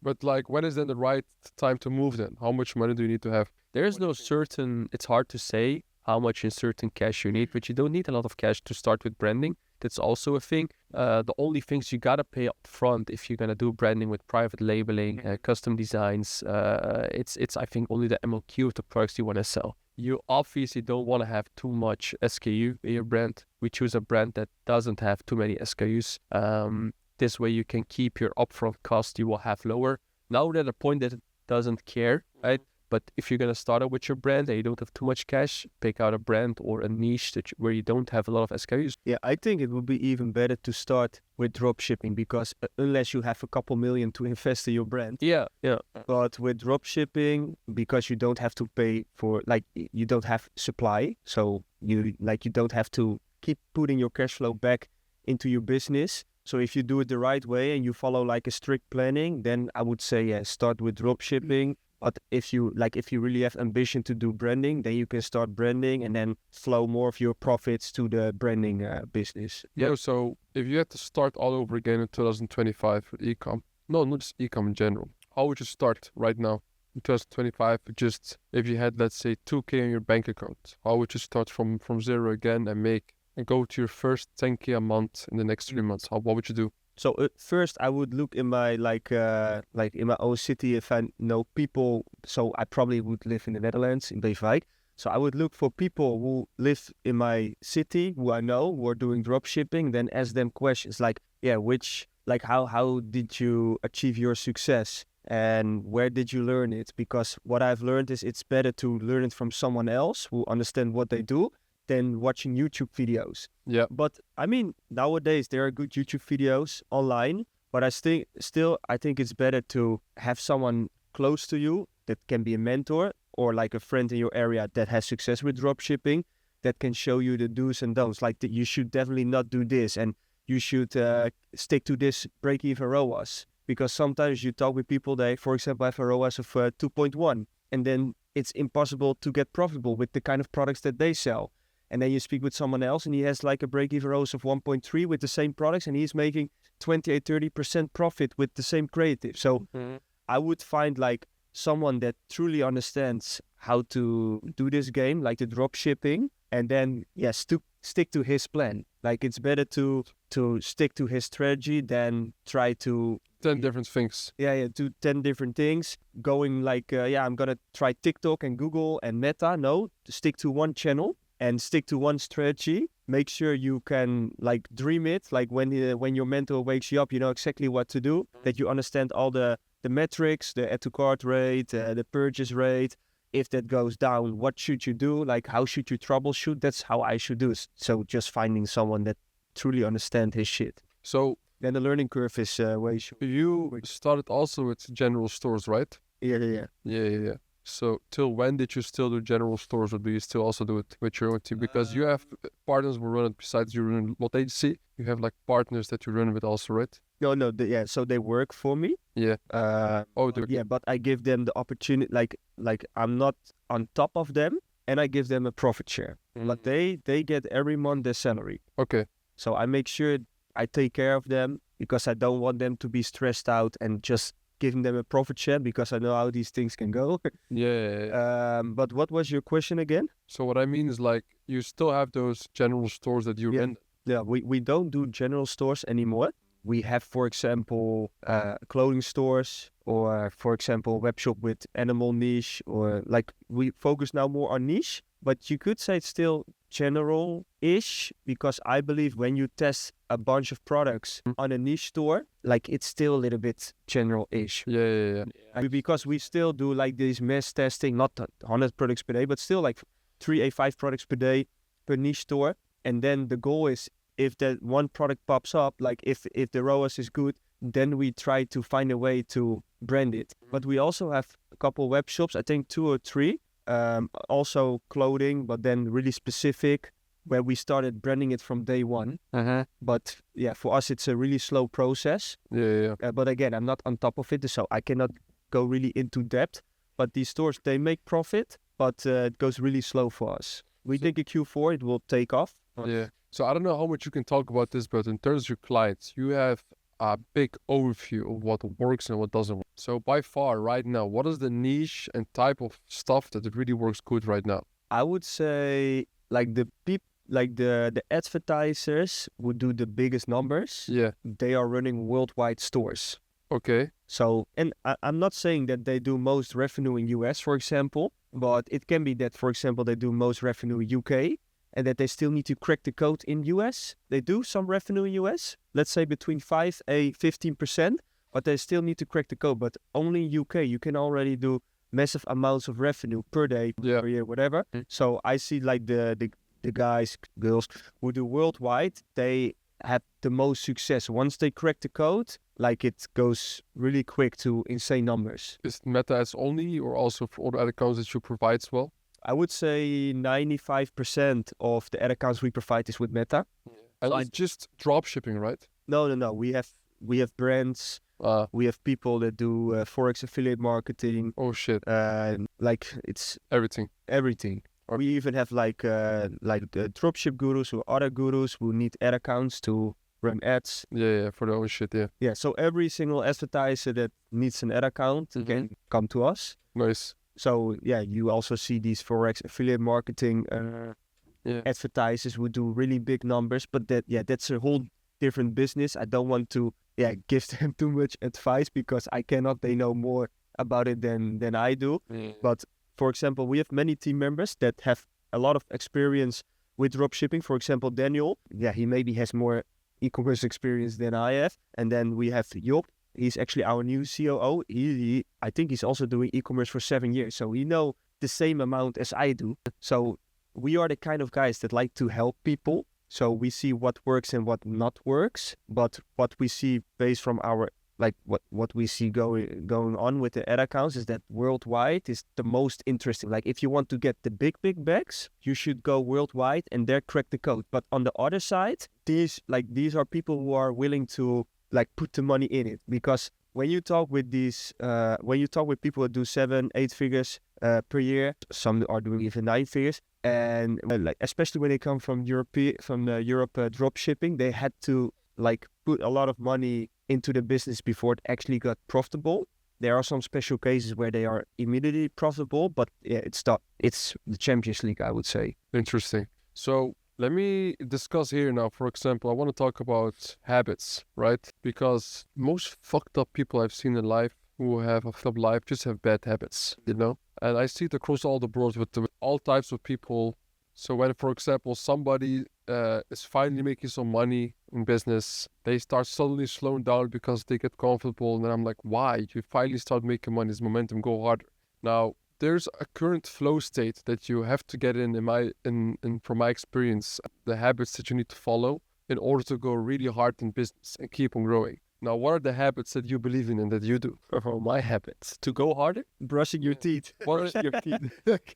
But like, when is then the right time to move then? How much money do you need to have? There is no certain, it's hard to say how much in certain cash you need, but you don't need a lot of cash to start with branding. That's also a thing. The only things you gotta pay up front if you're gonna do branding with private labeling, custom designs, it's I think only the MOQ of the products you wanna sell. You obviously don't want to have too much SKU in your brand. We choose a brand that doesn't have too many SKUs. This way you can keep your upfront cost you will have lower. Now we're at a point that it doesn't care, right? But if you're going to start out with your brand and you don't have too much cash, pick out a brand or a niche where you don't have a lot of SKUs. Yeah, I think it would be even better to start with dropshipping, because unless you have a couple million to invest in your brand. Yeah. But with dropshipping, because you don't have to pay for, like, you don't have supply, so you don't have to keep putting your cash flow back into your business. So if you do it the right way and you follow like a strict planning, then I would say, yeah, start with dropshipping. But if you really have ambition to do branding, then you can start branding and then flow more of your profits to the branding business. Yeah. So if you had to start all over again in 2025 with ecom, no, not just ecom in general, how would you start right now? in 2025, just if you had, let's say, 2K in your bank account, how would you start from zero again and go to your first 10K a month in the next 3 months? What would you do? So first, I would look in my like in my own city if I know people. So I probably would live in the Netherlands in Beverwijk. So I would look for people who live in my city who I know who are doing drop shipping. Then ask them questions like, yeah, how did you achieve your success and where did you learn it? Because what I've learned is it's better to learn it from someone else who understand what they do than watching YouTube videos. Yeah. But I mean, nowadays there are good YouTube videos online, but I think it's better to have someone close to you that can be a mentor or like a friend in your area that has success with dropshipping that can show you the do's and don'ts. Like that you should definitely not do this and you should stick to this break-even ROAS. Because sometimes you talk with people, they, for example, have a ROAS of 2.1 and then it's impossible to get profitable with the kind of products that they sell. And then you speak with someone else and he has like a break-even ROAS of 1.3 with the same products and he's making 28-30% profit with the same creative. So I would find like someone that truly understands how to do this game, like the drop shipping, and then stick to his plan. Like it's better to stick to his strategy than try to 10 different things. do 10 different things. Going like, I'm gonna try TikTok and Google and Meta. No, stick to one channel and stick to one strategy. Make sure you can like dream it. Like when your mentor wakes you up, you know exactly what to do. That you understand all the metrics, the add to cart rate, the purchase rate. If that goes down, what should you do? Like how should you troubleshoot? That's how I should do it. So just finding someone that truly understands his shit. So then the learning curve is way short. you started also with general stores, right? Yeah. Yeah. So till when did you still do general stores, or do you still also do it with your own team? Because you have partners who run it besides you run what agency. You have like partners that you run with also, right? No. So they work for me. Yeah. But I give them the opportunity. Like I'm not on top of them, and I give them a profit share. But they get every month their salary. Okay. So I make sure I take care of them because I don't want them to be stressed out and just giving them a profit share because I know how these things can go. Yeah. But what was your question again? So what I mean is like you still have those general stores that you run. Yeah, we don't do general stores anymore. We have, for example, clothing stores or, for example, web shop with animal niche, or like we focus now more on niche, but you could say it's still general-ish because I believe when you test a bunch of products on a niche store, like it's still a little bit general-ish. Yeah. Because we still do like this mass testing, not 100 products per day, but still like 5 products per day per niche store. And then the goal is if that one product pops up, like if the ROAS is good, then we try to find a way to brand it. But we also have a couple web shops, I think 2 or 3, also clothing, but then really specific, where we started branding it from day one. But yeah, for us, it's a really slow process. Yeah. But again, I'm not on top of it, so I cannot go really into depth. But these stores, they make profit, but it goes really slow for us. We think in Q4 it will take off. Yeah. So I don't know how much you can talk about this, but in terms of your clients, you have a big overview of what works and what doesn't work. So by far right now, what is the niche and type of stuff that really works good right now? I would say like the advertisers would do the biggest numbers. Yeah. They are running worldwide stores. Okay. So, and I'm not saying that they do most revenue in US, for example, but it can be that, for example, they do most revenue in UK and that they still need to crack the code in US. They do some revenue in US, let's say between 5 and 15%, but they still need to crack the code. But only in UK, you can already do massive amounts of revenue per day, per year, whatever. So I see like the guys, girls who do worldwide, they have the most success. Once they crack the code, like it goes really quick to insane numbers. Is Meta ads only or also for all the other accounts that you provide as well? I would say 95% of the ad accounts we provide is with Meta. And it's just drop shipping, right? No. We have brands. We have people that do Forex affiliate marketing. Oh shit. Like it's Everything. Or we even have like the dropship gurus or other gurus who need ad accounts to run ads. Yeah, for their own shit, yeah. Yeah, so every single advertiser that needs an ad account can come to us. Nice. So yeah, you also see these Forex affiliate marketing Yeah. advertisers who do really big numbers, but that's a whole different business. I don't want to give them too much advice because I cannot. They know more about it than I do. But for example, we have many team members that have a lot of experience with dropshipping. For example, Daniel, he maybe has more e-commerce experience than I have. And then we have Job. He's actually our new COO. I think he's also doing e-commerce for 7 years. So he know the same amount as I do. So we are the kind of guys that like to help people. So we see what works and what not works. But what we see based from our, like what we see going on with the ad accounts is that worldwide is the most interesting. Like if you want to get the big bags, you should go worldwide and there crack the code. But on the other side, these are people who are willing to like put the money in it, because when you talk with people that do 7-8 figures per year, some are doing even 9 figures, and like especially when they come from Europe drop shipping, they had to like put a lot of money into the business before it actually got profitable. There are some special cases where they are immediately profitable, but it's the Champions League, I would say. Interesting. So let me discuss here now. For example, I want to talk about habits, right? Because most fucked up people I've seen in life who have a fucked up life just have bad habits, you know? And I see it across all the board with all types of people. So when, for example, somebody is finally making some money in business, they start suddenly slowing down because they get comfortable. And then I'm like, why? You finally start making money, this momentum, go harder. Now, there's a current flow state that you have to get in from my experience, the habits that you need to follow in order to go really hard in business and keep on growing. Now, what are the habits that you believe in and that you do? My habits to go harder? Brushing your teeth. What are your teeth?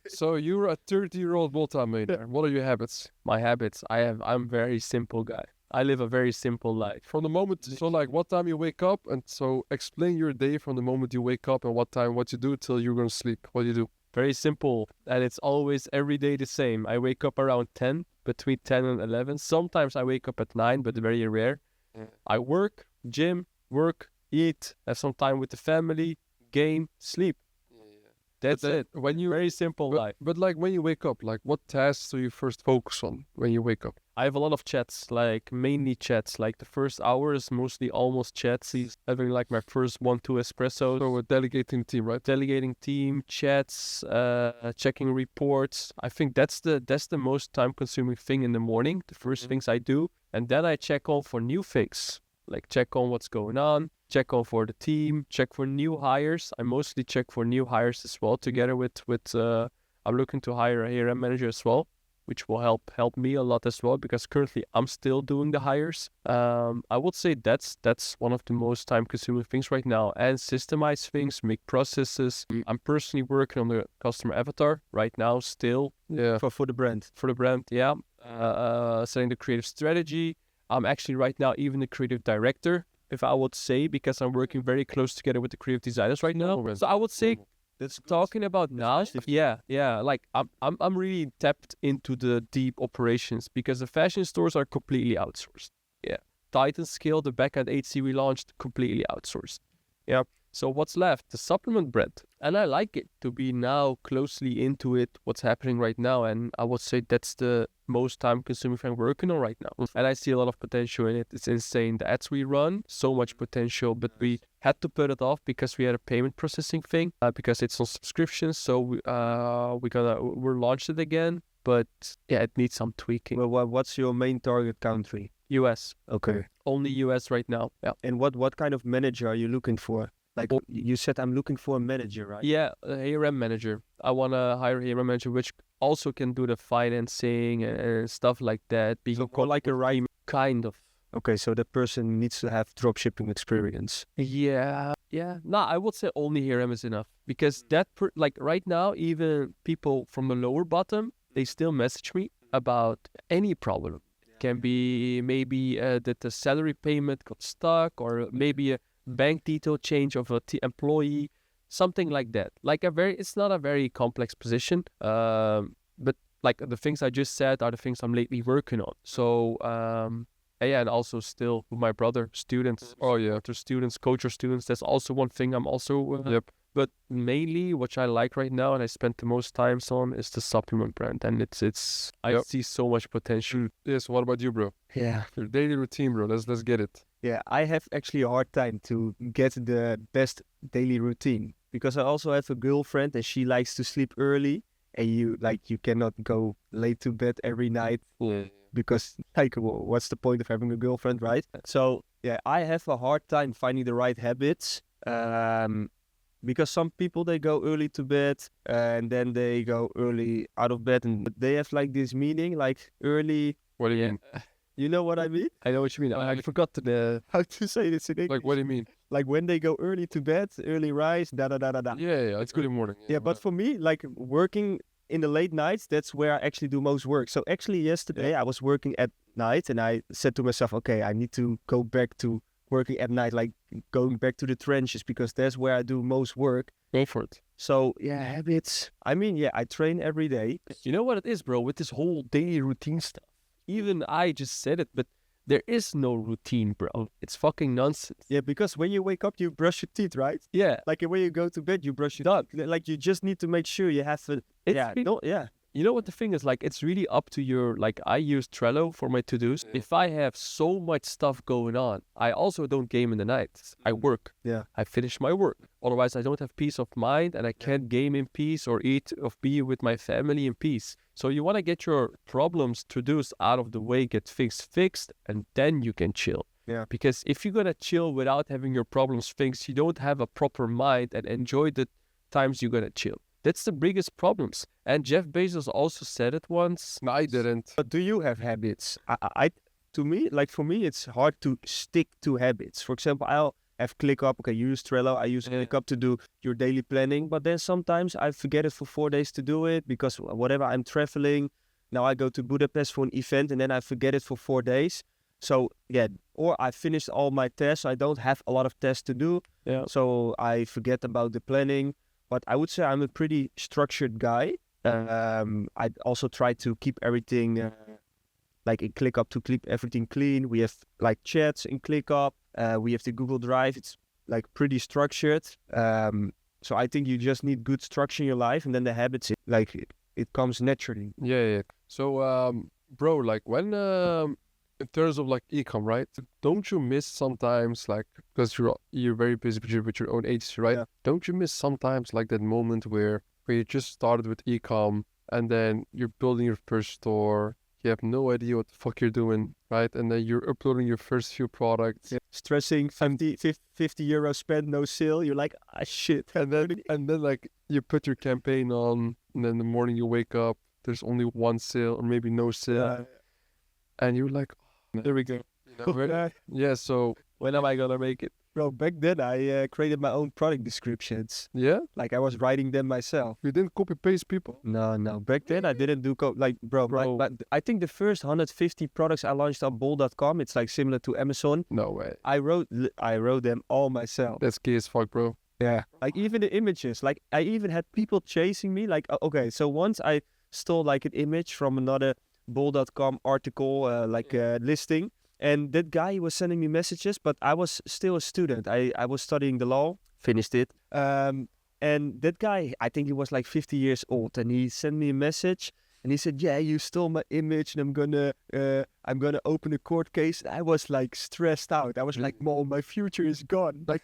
So you're a 30-year-old multi-millionaire. What are your habits? My habits, I'm very simple guy. I live a very simple life. From the moment, so like what time you wake up, and so explain your day from the moment you wake up and what you do till you're going to sleep. What do you do? Very simple, and it's always every day the same. I wake up around 10, between 10 and 11. Sometimes I wake up at 9, but very rare. I work, gym, eat, have some time with the family, game, sleep. That's it. When you very simple life. But like when you wake up, like what tasks do you first focus on when you wake up? I have a lot of chats, like mainly chats. Like the first hour is mostly almost chats. Having like my first 1-2 espressos. So we're delegating team, right? Delegating team, chats, checking reports. I think that's the most time-consuming thing in the morning. The first things I do, and then I check on for new things. Like check on what's going on, check on for the team, check for new hires. I mostly check for new hires as well. Together with I'm looking to hire a ARM manager as well, which will help me a lot as well, because currently I'm still doing the hires. I would say that's one of the most time-consuming things right now, and systemize things, make processes. I'm personally working on the customer avatar right now still. Yeah. For the brand. For the brand, yeah. Setting the creative strategy. I'm actually right now even the creative director, if I would say, because I'm working very close together with the creative designers right now. So I would say, That's talking about now, yeah. Like I'm really tapped into the deep operations, because the fashion stores are completely outsourced. Yeah, Titan Scale, the backend HC we launched, completely outsourced. Yeah. So what's left? The supplement brand. And I like it to be now closely into it, what's happening right now. And I would say that's the most time-consuming thing I'm working on right now. And I see a lot of potential in it. It's insane. The ads we run, so much potential, but we had to put it off because we had a payment processing thing, because it's on subscriptions. So we're launched it again. But yeah, it needs some tweaking. Well, what's your main target country? US. Okay. Only US right now. Yeah. And what kind of manager are you looking for? Like you said, I'm looking for a manager, right? Yeah, a ARM manager. I want to hire a ARM manager, which also can do the financing and stuff like that. So like a right, kind of. Okay, so that person needs to have dropshipping experience. Yeah. No, I would say only ARM is enough, because like right now, even people from the lower bottom, they still message me about any problem. Can be maybe that the salary payment got stuck, or maybe a bank detail change of a employee, something like that. Like it's not a very complex position, but like the things I just said are the things I'm lately working on. So and also still with my brother, students. Oh yeah, after students, coach or students. That's also one thing I'm also. Yep. But mainly what I like right now and I spend the most times on is the supplement brand. And it's I Yep. see so much potential. Yes. What about you, bro? Yeah. Your daily routine, bro. Let's get it. Yeah, I have actually a hard time to get the best daily routine because I also have a girlfriend and she likes to sleep early, and you cannot go late to bed every night Yeah. because what's the point of having a girlfriend, right? So yeah, I have a hard time finding the right habits. Because some people, they go early to bed and then they go early out of bed, and they have like this meaning like early. What do you mean? You know what I mean? I know what you mean. I forgot the How to say this in English? Like, what do you mean? Like when they go early to bed, early rise, da da da da da. Yeah. It's good morning. Yeah, but for me, like working in the late nights, that's where I actually do most work. So actually yesterday I was working at night and I said to myself, okay, I need to go back to working at night, like going back to the trenches, because that's where I do most work. go for it. So yeah, habits. I mean, yeah, I train every day. You know what it is, bro, with this whole daily routine stuff. Even I just said it, but there is no routine, bro. It's fucking nonsense. Yeah, because when you wake up, you brush your teeth, right? Yeah. Like when you go to bed, you brush your teeth. Like you just need to make sure you have a You know what the thing is, like, it's really up to your, like, I use Trello for my to-dos. Yeah. If I have so much stuff going on, I also don't game in the night. I work. Yeah. I finish my work. Otherwise, I don't have peace of mind and I can't game in peace or eat or be with my family in peace. So you want to get your problems, to-dos out of the way, get fixed, and then you can chill. Yeah. Because if you're going to chill without having your problems fixed, you don't have a proper mind and enjoy the times you're going to chill. That's the biggest problems. And Jeff Bezos also said it once. No, I didn't. But do you have habits? For me, it's hard to stick to habits. For example, I'll have ClickUp. Okay, you use Trello. I use ClickUp to do your daily planning. But then sometimes I forget it for 4 days to do it because whatever, I'm traveling. Now I go to Budapest for an event and then I forget it for 4 days. So yeah, or I finished all my tests. So I don't have a lot of tests to do. Yeah. So I forget about the planning. But I would say I'm a pretty structured guy. I also try to keep everything like in ClickUp, to keep everything clean. We have like chats in ClickUp. We have the Google Drive. It's like pretty structured. So I think you just need good structure in your life, and then the habits, it comes naturally. Yeah. So, bro, like when in terms of like ecom, right? Don't you miss sometimes, like, because you're very busy with your own agency, right? Yeah. Don't you miss sometimes like that moment where you just started with ecom and then you're building your first store, you have no idea what the fuck you're doing, right? And then you're uploading your first few products, Yeah. Stressing, 50 euros spent, no sale. You're like, ah, shit. and then like you put your campaign on, and then in the morning you wake up, there's only one sale or maybe no sale, and you're like, oh, there we go. You know, yeah. So When am I going to make it? Bro, back then I created my own product descriptions. yeah, Like I was writing them myself. you didn't copy paste people. No. Back then I didn't do bro. Like, I think the first 150 products I launched on bol.com, it's like similar to Amazon. No way. I wrote them all myself. That's gay as fuck, bro. Yeah. Like even the images, like I even had people chasing me. Like, okay, so once I stole like an image from another bol.com article, listing. And that guy, he was sending me messages, but I was still a student. I was studying the law, finished it. And that guy, I think he was like 50 years old, and he sent me a message, and he said, "Yeah, you stole my image, and I'm gonna open a court case." And I was like stressed out. I was like, "Mom, my future is gone. Like,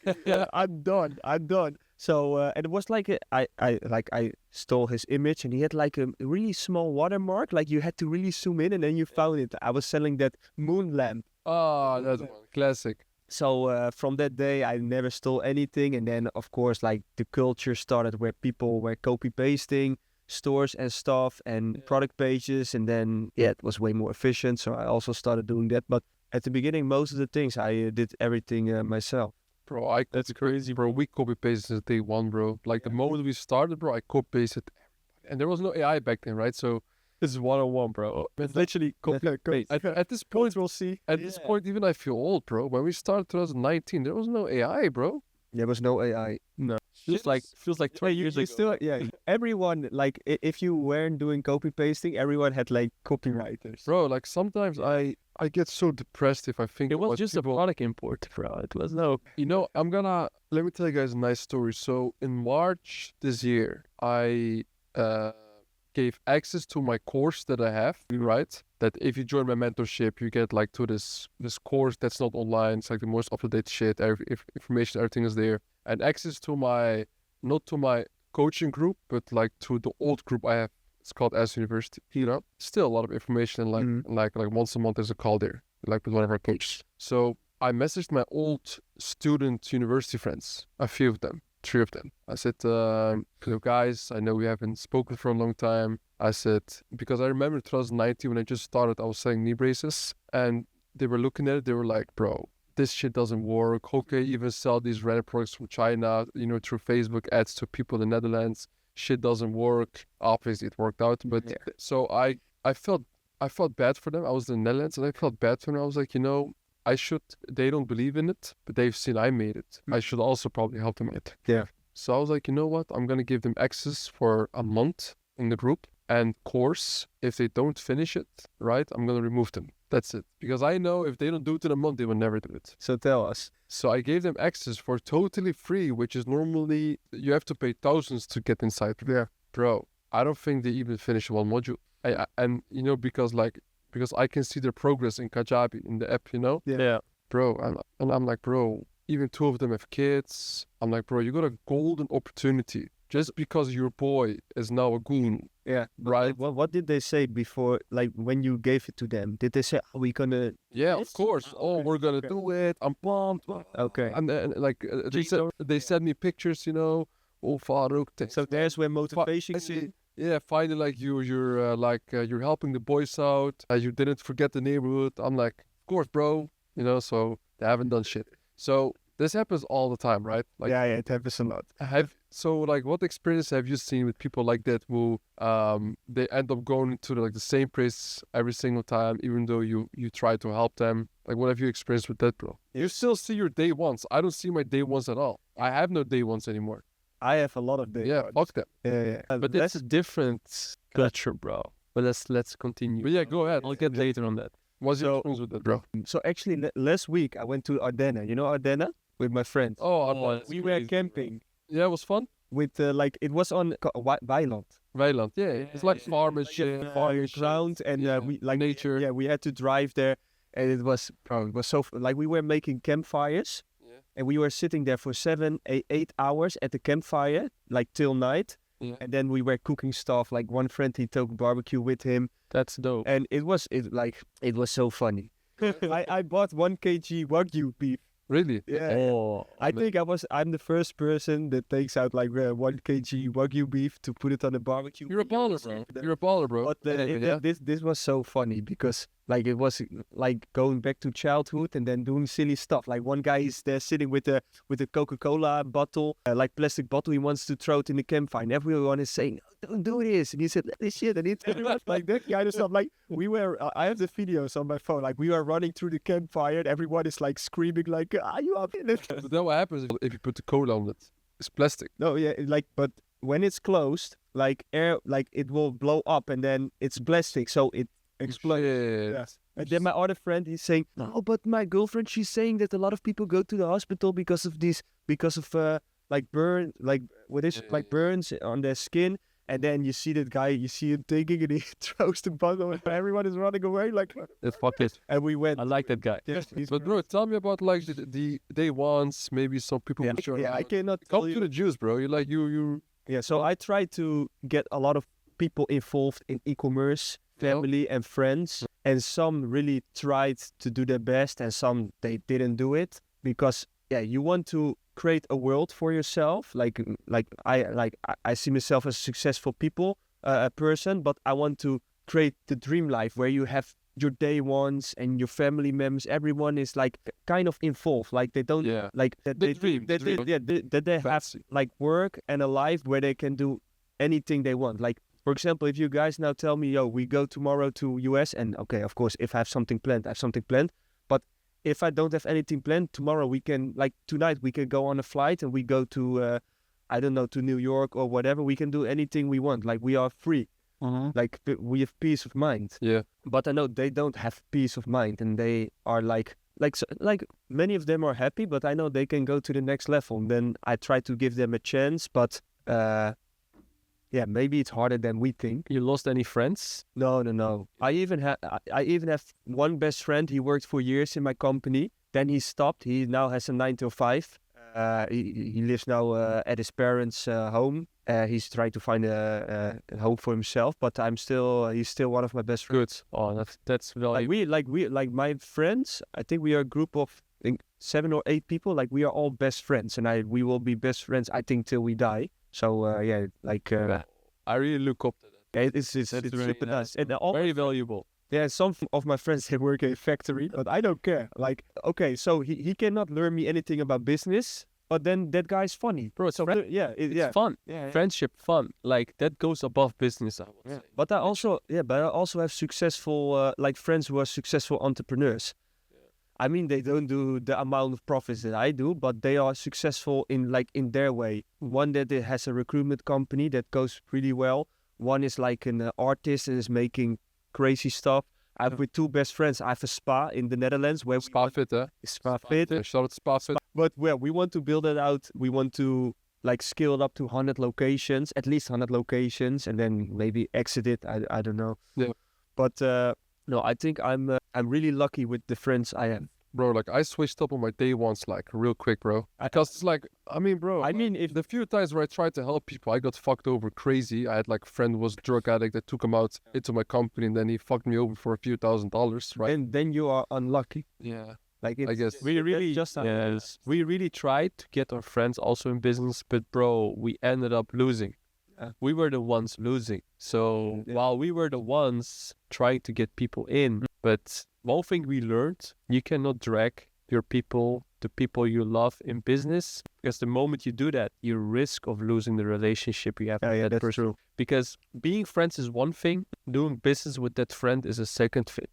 I'm done." So and it was like I stole his image, and he had like a really small watermark. Like you had to really zoom in, and then you found it. I was selling that moon lamp. Oh, that's one. Classic. So from that day, I never stole anything. And then, of course, like the culture started where people were copy pasting stores and stuff and product pages. And then, it was way more efficient. So I also started doing that. But at the beginning, most of the things I did everything myself. Bro, that's crazy, bro. We copy pasted since day one, bro. Like the moment we started, bro, I copy pasted everybody. And there was no AI back then, right? So This is one-on-one, bro. It's literally copy paste. at this point, Control C. at this point, even I feel old, bro. When we started 2019, there was no AI, bro. There was no AI. Feels like 20 years ago. Still, everyone, if you weren't doing copy pasting, everyone had like copywriters. Bro, like sometimes I get so depressed if I think It was about just people. a product import, bro. It was no. You know, let me tell you guys a nice story. So in March this year, I gave access to my course that I have, right? That if you join my mentorship, you get like to this course that's not online. It's like the most up-to-date shit. Information, everything is there. And access to not to my coaching group, but like to the old group I have. It's called As University. You know, still a lot of information. Like once a month there's a call there, like with one of our coaches. So I messaged my old student university friends, a few of them, 3 of them. I said, hello guys, I know we haven't spoken for a long time. I said, because I remember 2019 when I just started, I was selling knee braces, and they were looking at it, they were like, bro, this shit doesn't work. How can you even sell these random products from China, you know, through Facebook ads to people in the Netherlands? Shit doesn't work. Obviously it worked out, but so I felt bad for them. I was in the Netherlands and I felt bad for them. I was like, you know, they don't believe in it, but they've seen I made it. I should also probably help them with it. Yeah. So I was like, you know what? I'm going to give them access for a month in the group and course. If they don't finish it, right, I'm going to remove them. That's it. Because I know if they don't do it in a month, they will never do it. So tell us. So I gave them access for totally free, which is normally you have to pay thousands to get inside. Yeah. Bro, I don't think they even finish one module. And you know, because I can see their progress in Kajabi, in the app, you know? Yeah. Bro, I'm like, bro, even 2 of them have kids. I'm like, bro, you got a golden opportunity. Just because your boy is now a goon. Yeah. Right? What did they say before, like when you gave it to them? Did they say, are we gonna... Yeah, of Yes? course. Oh, Okay, we're gonna okay. do it. I'm pumped. Okay. And like, they sent me pictures, you know. Oh, Farouk, thanks. So there's where motivation I is. see. Yeah, finally, like you're helping the boys out. You didn't forget the neighborhood. I'm like, of course, bro. You know, so they haven't done shit. So this happens all the time, right? Like, yeah, it happens a lot. what experience have you seen with people like that who they end up going to the same place every single time, even though you try to help them? Like, what have you experienced with that, bro? You still see your day ones. I don't see my day ones at all. I have no day ones anymore. I have a lot of days. Yeah, fuck them. Yeah. But it's a different culture, bro. But let's continue. But yeah, go ahead. I'll get later on that. What's your So- experience with that, bro? So actually, last week I went to Ardennes. You know Ardennes? With my friends. Oh, We were camping yeah, it was fun. with it was on Weiland. Weiland, yeah. It's like farm and shit. Ground, and we nature. Yeah, we had to drive there, and it was so like we were making campfires, Yeah. and we were sitting there for 8 hours at the campfire, like till night, Yeah. and then we were cooking stuff. Like one friend, he took barbecue with him, That's dope. and it was so funny. I bought 1 kg Wagyu beef. Really? Yeah. Oh, I'm the first person that takes out like 1 kg Wagyu beef to put it on a barbecue. You're a baller, bro. You're a baller, bro. But Yeah. this was so funny because like it was like going back to childhood and then doing silly stuff. Like one guy is there sitting with a Coca-Cola bottle, like plastic bottle. He wants to throw it in the campfire, and everyone is saying, "No, don't do this." And he said, "Let this shit." And it's like that kind of stuff. Like we were, I have the videos on my phone. Like we were running through the campfire, and everyone is like screaming, like, "Are you up in it?" But then what happens if you put the cola on it? It's plastic. No, yeah, but when it's closed, like air, like it will blow up, and then it's plastic, so it explodes. Shit. Yeah. And then my other friend, he's saying, "No, but my girlfriend, she's saying that a lot of people go to the hospital because of like burn, like what is like burns on their skin." And then you see that guy, you see him taking it, he throws the bottle, and everyone is running away. Like, that's fuck it. and we went. I like that guy. But bro, tell me about like the day ones. Maybe some people will show I cannot come tell to you. the juice, bro. You like you. Yeah, so I try to get a lot of people involved in e-commerce, family and friends, and some really tried to do their best, and some they didn't do it because you want to create a world for yourself. I see myself as a successful a person, but I want to create the dream life where you have your day ones and your family members. Everyone is like kind of involved. Like they don't like that They dream. that they have like work and a life where they can do anything they want. Like for example, if you guys now tell me, "Yo, we go tomorrow to US," and okay, of course, if I have something planned, I have something planned. But if I don't have anything planned tomorrow, we can tonight we can go on a flight and we go to I don't know, to New York or whatever. We can do anything we want. Like we are free. Like we have peace of mind. Yeah. But I know they don't have peace of mind, and they are like many of them are happy, but I know they can go to the next level. And then I try to give them a chance, but yeah, maybe it's harder than we think. You lost any friends? No. I even have one best friend. He worked for years in my company. Then he stopped. He now has a 9 to 5. He lives now at his parents' home. He's trying to find a home for himself. But he's still one of my best friends. Good. Oh, that's really Like my friends. I think we are a group of 7 or 8 people. Like we are all best friends, and we will be best friends. I think till we die. So yeah, like I really look up to that. yeah, it's very super nice. And very valuable. yeah, some of my friends, they work in a factory, but I don't care. Like, okay, so he cannot learn me anything about business, but then that guy's funny. Bro, it's Yeah, fun. yeah. Friendship, fun. Like that goes above business, I would say. But I also have successful like friends who are successful entrepreneurs. I mean, they don't do the amount of profits that I do, but they are successful in their way. One that has a recruitment company that goes pretty well. One is like an artist and is making crazy stuff. I have with 2 best friends. I have a spa in the Netherlands where Spa Fit, huh? Spa Fit. Shout out to Spa Fit. But where we want to build it out, we want to like scale it up to 100 locations, at least 100 locations, and then maybe exit it. I don't know. Yeah. But no, I think I'm really lucky with the friends I have. Bro, like I switched up on my day ones like real quick, bro. Because it's like, I mean, bro. If the few times where I tried to help people, I got fucked over crazy. I had like a friend who was a drug addict that took him out into my company, and then he fucked me over for a few $1,000s, right? And then you are unlucky. Yeah. Like I guess. We really we really tried to get our friends also in business, but bro, we ended up losing. We were the ones losing. So while we were the ones trying to get people in, but one thing we learned, you cannot drag your people, the people you love in business, because the moment you do that, you risk of losing the relationship you have with that person. True. Because being friends is one thing, doing business with that friend is a second thing.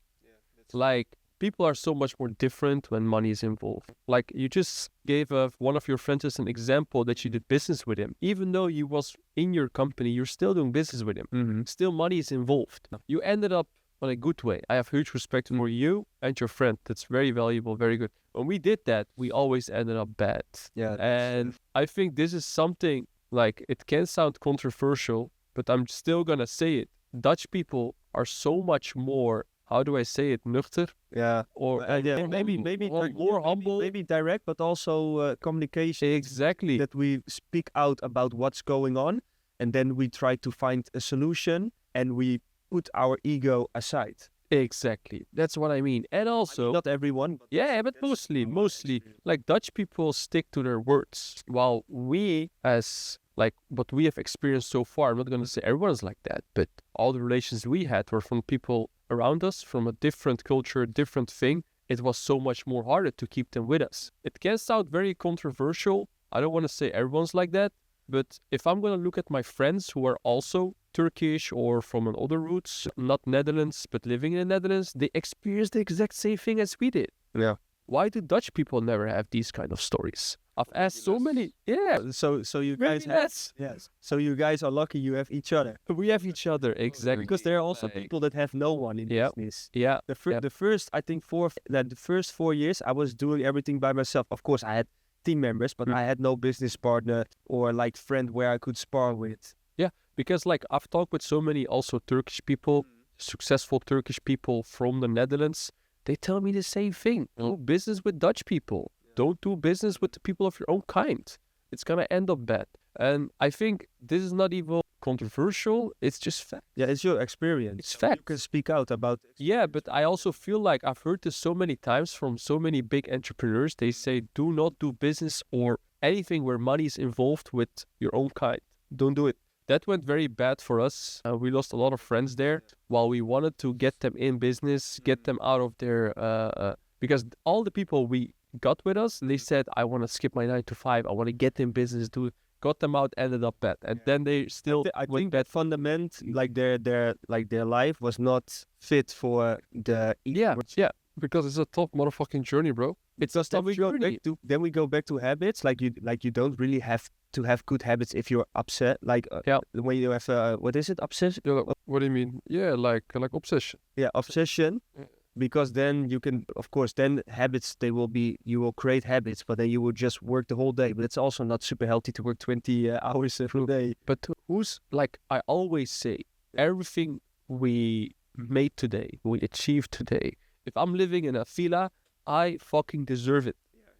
Like, people are so much more different when money is involved. Like, you just gave one of your friends as an example that you did business with him. Even though he was in your company, you're still doing business with him. Mm-hmm. Still money is involved. You ended up on a good way. I have huge respect for you and your friend. That's very valuable, very good. When we did that, we always ended up bad. Yeah. And I think this is something, like, it can sound controversial, but I'm still gonna say it. Dutch people are so much more, how do I say it, nuchter? Yeah. Or maybe more humble. maybe direct, but also communication. Exactly. That we speak out about what's going on, and then we try to find a solution, and we put our ego aside. Exactly. That's what I mean. And also, not everyone. But yeah, but mostly, like Dutch people stick to their words. While we, as like what we have experienced so far, I'm not going to say everyone's like that, but all the relations we had were from people around us, from a different culture, different thing. It was so much more harder to keep them with us. It can sound very controversial. I don't want to say everyone's like that, but if I'm going to look at my friends who are also Turkish or from another roots, not Netherlands, but living in the Netherlands, they experienced the exact same thing as we did. Yeah. Why do Dutch people never have these kind of stories? I've asked so many. Yeah. So you guys have, yes. So you guys are lucky you have each other. We have each other, exactly. Because there are also people that have no one in business. Yeah. The first, I think, the first 4 years, I was doing everything by myself. Of course, I had team members, but I had no business partner or like friend where I could spar with. Yeah, because like I've talked with so many also Turkish people, successful Turkish people from the Netherlands. They tell me the same thing. Do business with Dutch people. Don't do business with the people of your own kind. It's gonna end up bad. And I think this is not even controversial. It's just fact. Yeah, it's your experience. It's fact. You can speak out about it. Yeah, but I also feel like I've heard this so many times from so many big entrepreneurs. They say, do not do business or anything where money is involved with your own kind. Don't do it. That went very bad for us. We lost a lot of friends there while we wanted to get them in business, get them out of their... because all the people we got with us, they said, I want to skip my 9 to 5. I want to get in business, got them out, ended up bad. And then they still... I think that fundament, like their life was not fit for the... Yeah, because it's a tough motherfucking journey, bro. Because then we go journey. back to habits. Like you don't really have to have good habits if you're upset. Like when you have what is it, obsession? Yeah, what do you mean? Yeah, like obsession. Yeah, obsession. Yeah. Because then you can, of course, then habits, you will create habits, but then you will just work the whole day. But it's also not super healthy to work 20 hours every day. But who's like I always say, everything we made today, we achieved today. If I'm living in a villa, I fucking deserve it.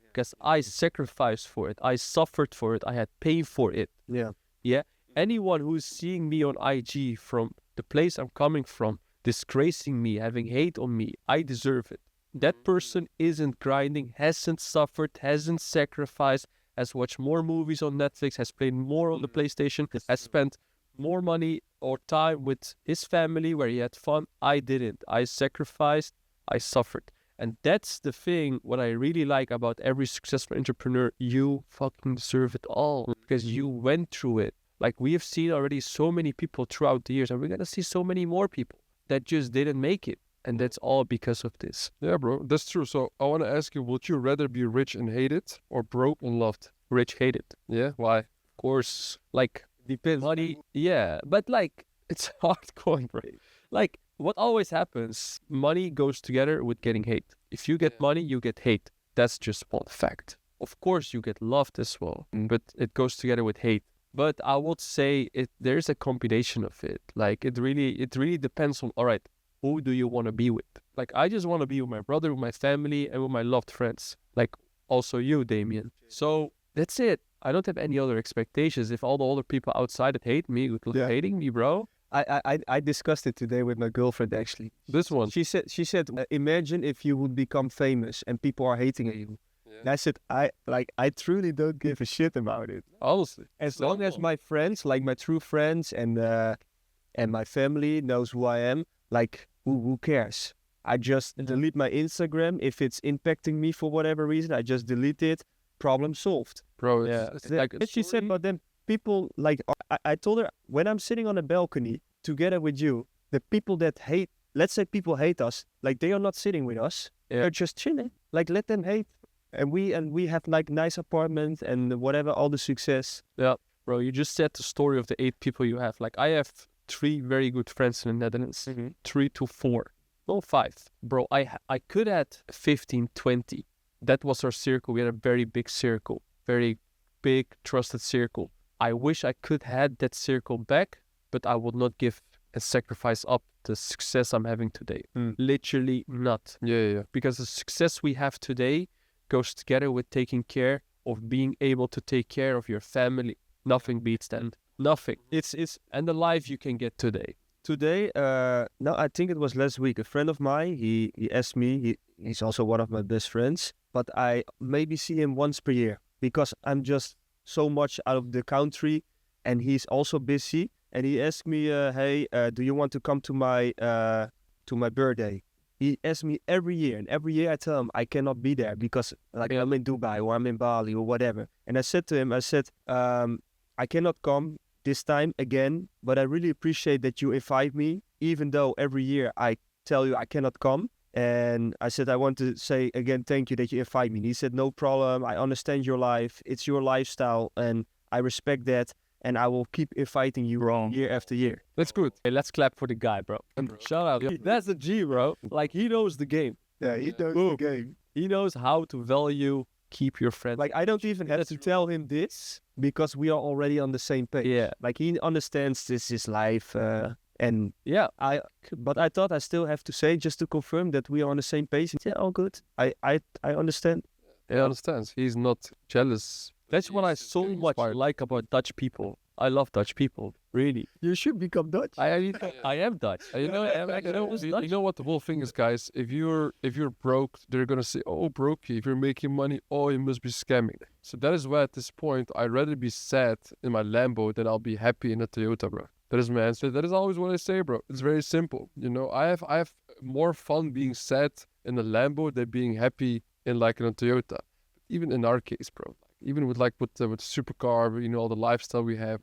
Because I sacrificed for it. I suffered for it. I had pain for it. Yeah. Anyone who's seeing me on IG from the place I'm coming from, disgracing me, having hate on me, I deserve it. That person isn't grinding, hasn't suffered, hasn't sacrificed, has watched more movies on Netflix, has played more on the PlayStation, has spent more money or time with his family where he had fun. I didn't. I sacrificed, I suffered. And that's the thing, what I really like about every successful entrepreneur, you fucking deserve it all because you went through it. Like we have seen already so many people throughout the years, and we're going to see so many more people that just didn't make it. And that's all because of this. Yeah, bro, that's true. So I want to ask you, would you rather be rich and hated or broke and loved? Rich hated. Yeah, why? Of course, like, depends. Money, yeah, but like, it's hard going, bro. Like, what always happens, money goes together with getting hate. If you get money, you get hate. That's just one fact. Of course, you get loved as well, but it goes together with hate. But I would say there's a combination of it. Like, it really depends on, all right, who do you want to be with? Like, I just want to be with my brother, with my family, and with my loved friends. Like, also you, Damian. So, that's it. I don't have any other expectations. If all the other people outside that hate me would keep hating me, bro. I discussed it today with my girlfriend, actually. This one. She said, imagine if you would become famous and people are hating you. And I said, I truly don't give a shit about it. Honestly. As long as my friends, like my true friends and my family knows who I am, like, who cares? I just delete my Instagram. If it's impacting me for whatever reason, I just delete it. Problem solved. Bro, it's like And she said, but then people, like, I told her, when I'm sitting on a balcony together with you, the people that hate, let's say people hate us, like, they are not sitting with us. Yeah. They're just chilling. Like, let them hate. And we have, like, nice apartment and whatever, all the success. Yeah, bro, you just said the story of the 8 people you have. Like, I have 3 very good friends in the Netherlands. 3 to 4. No, 5. Bro, I could have 15, 20. That was our circle. We had a very big circle. Very big, trusted circle. I wish I could have that circle back, but I would not give and sacrifice up the success I'm having today. Literally not. Yeah. Because the success we have today goes together with taking care of being able to take care of your family. Nothing beats that. Nothing. It's and the life you can get today. Today, no, I think it was last week. A friend of mine, he asked me, he's also one of my best friends, but I maybe see him once per year because I'm just so much out of the country and he's also busy. And he asked me, hey, do you want to come to my birthday? He asks me every year, and every year I tell him I cannot be there because, like, I'm in Dubai or I'm in Bali or whatever. And I said to him, I cannot come this time again, but I really appreciate that you invite me, even though every year I tell you I cannot come. And I said, I want to say again, thank you that you invite me. And he said, no problem. I understand your life. It's your lifestyle, and I respect that. And I will keep inviting you year after year. That's good. Hey, let's clap for the guy, bro. Shout out. Yeah. That's a G, bro. Like, he knows the game. Yeah, he knows the game. He knows how to value, keep your friends. Like, I don't even have to tell him this because we are already on the same page. Yeah. Like, he understands this is life. And yeah, but I thought I still have to say, just to confirm that we are on the same page. Yeah, all good. I understand. He understands. He's not jealous. That's what I so much like about Dutch people. I love Dutch people, really. You should become Dutch. I am Dutch. You know what the whole thing is, guys. If you're broke, they're gonna say, "Oh, broke. If you're making money, oh, you must be scamming." So that is why at this point I'd rather be sad in my Lambo than I'll be happy in a Toyota, bro. That is my answer. That is always what I say, bro. It's very simple. You know, I have more fun being sad in a Lambo than being happy in a Toyota. Even in our case, bro. Even with the supercar, you know, all the lifestyle we have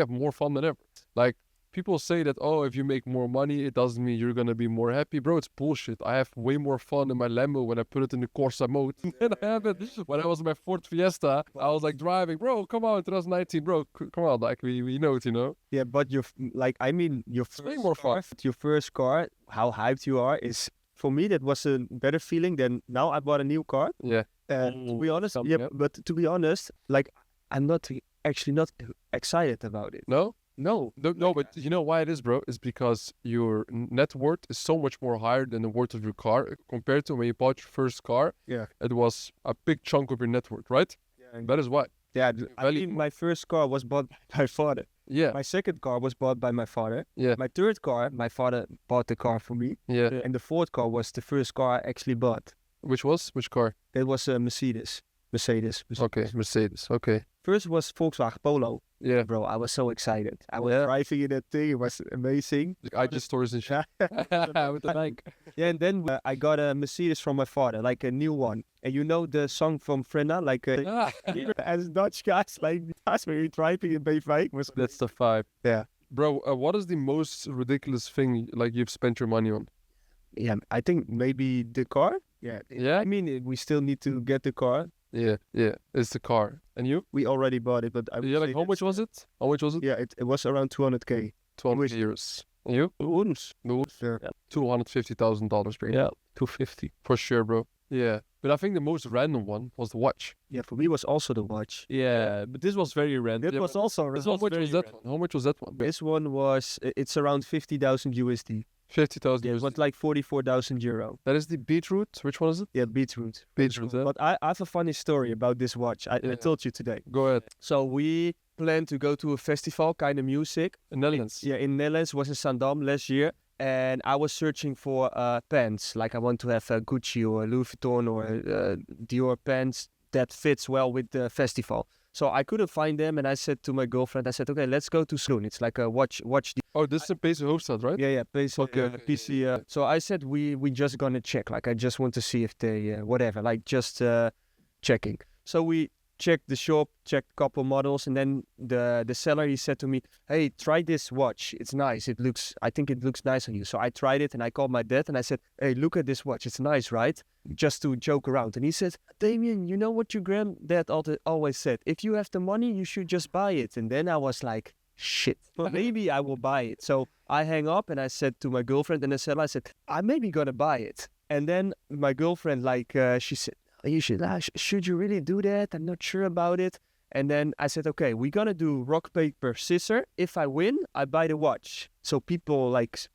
more fun than ever. Like, people say that, oh, if you make more money, it doesn't mean you're gonna be more happy. Bro, it's bullshit. I have way more fun in my Lambo when I put it in the Corsa mode than I have it when I was in my Ford Fiesta. I was like driving, bro, come on, 2019, bro, come on, like we know it, you know? Yeah, but your your way first more fun. your first car, how hyped you are is, for me, that was a better feeling than now I bought a new car. Yeah. And to be honest, Some- yeah, yep. but to be honest, like, I'm not actually not excited about it. No? No. No, but you know why it is, bro? It's because your net worth is so much more higher than the worth of your car compared to when you bought your first car. Yeah. It was a big chunk of your net worth, right? Yeah, That is why. I value- mean, my first car was bought by my father. Yeah. My second car was bought by my father. Yeah. My third car, my father bought the car for me. Yeah. And the fourth car was the first car I actually bought. Which car? It was a Mercedes. Okay, Mercedes. Okay. First was Volkswagen Polo. Yeah. Bro, I was so excited. I was Yeah. driving in that thing. It was amazing. Like IG stores and shit. With the bike. Yeah, and then I got a Mercedes from my father, like a new one. And you know the song from Frenna, like as Dutch guys, like that's when you're driving in Beefwijk was. That's the vibe. Bro, what is the most ridiculous thing like you've spent your money on? Yeah, I think maybe the car. Yeah. Yeah? I mean, we still need to get the car. Yeah. It's the car. And you? We already bought it, but I would Yeah, like say how much was it? How much was it? Yeah, it was around 200K. 200 euros. And you? Ons. No. Yeah. $250,000, bro. Yeah, 250. For sure, bro. Yeah. But I think the most random one was the watch. Yeah, for me was also the watch. Yeah, but this was very random. That was also This How was much very was that random. one? How much was that one? This one was, it's around 50,000 USD. 50,000 Yeah, it euros. was like 44,000 euro. That is the beetroot. Which one is it? Yeah, beetroot. Beetroot, yeah. But I have a funny story about this watch. I Yeah. told you today. Go ahead. So we planned to go to a festival, kind of music. In Netherlands. Yeah, in Netherlands, was in Zandam last year. And I was searching for pants. Like I want to have a Gucci or a Louis Vuitton or Dior pants that fits well with the festival. So I couldn't find them, and I said to my girlfriend, I said, okay, let's go to Sloon. It's like a watch. Oh, this is in Pees Hoofdstad, right? Yeah, basically. Okay, okay, PC. So I said we just gonna check. Like I just want to see if they whatever. Like just checking. So we checked the shop, checked a couple models, and then the seller, he said to me, hey, try this watch. It's nice. I think it looks nice on you. So I tried it, and I called my dad, and I said, hey, look at this watch. It's nice, right? Just to joke around. And he said, Damian, you know what your granddad always said? If you have the money, you should just buy it. And then I was like, shit, maybe I will buy it. So I hang up, and I said to my girlfriend and the seller, I said, I'm maybe gonna buy it. And then my girlfriend, she said, should you really do that? I'm not sure about it. And then I said, okay, we're gonna do rock, paper, scissors. If I win, I buy the watch. So people like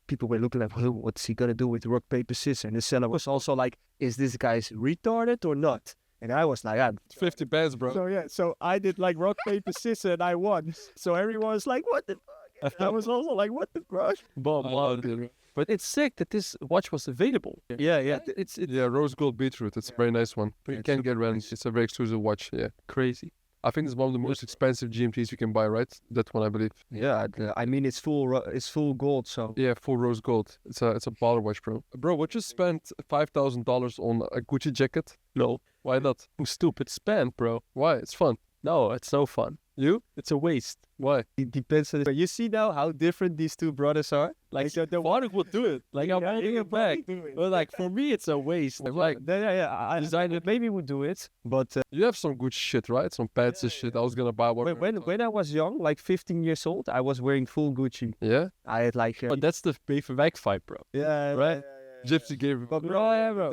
people were looking like, well, what's he gonna do with rock, paper, scissors? And the seller was also like, is this guy's retarded or not? And I was like, 50 bands, bro. so yeah, so I did like rock, paper, scissors, and I won. So everyone was like, what the fuck? And I was also like, what the fuck? Bomb. I love it, bro. But it's sick that this watch was available. Yeah. It's Yeah, rose gold beetroot. It's a very nice one. You It's can't super get around. nice. It's a very exclusive watch. Yeah. crazy. I think it's one of the most expensive GMTs you can buy, right? That one, I believe. Yeah, I mean, it's full gold, so. Yeah, full rose gold. It's a baller watch, bro. Bro, what you spent $5,000 on a Gucci jacket? No, Why not? stupid spend, bro. Why? It's fun. No, it's no fun. You? It's a waste. Why? It depends on. You see now how different these two brothers are. Like the Father would do it. Like I'm bringing it back. But like for me, it's a waste. Like I decided maybe we do it, but You have some good shit, right? Some pants and shit. I was gonna buy one. when I was young, like 15 years old, I was wearing full Gucci. Yeah? I had like but that's the Beverwijk vibe, bro. yeah, right? Gypsy gave But bro,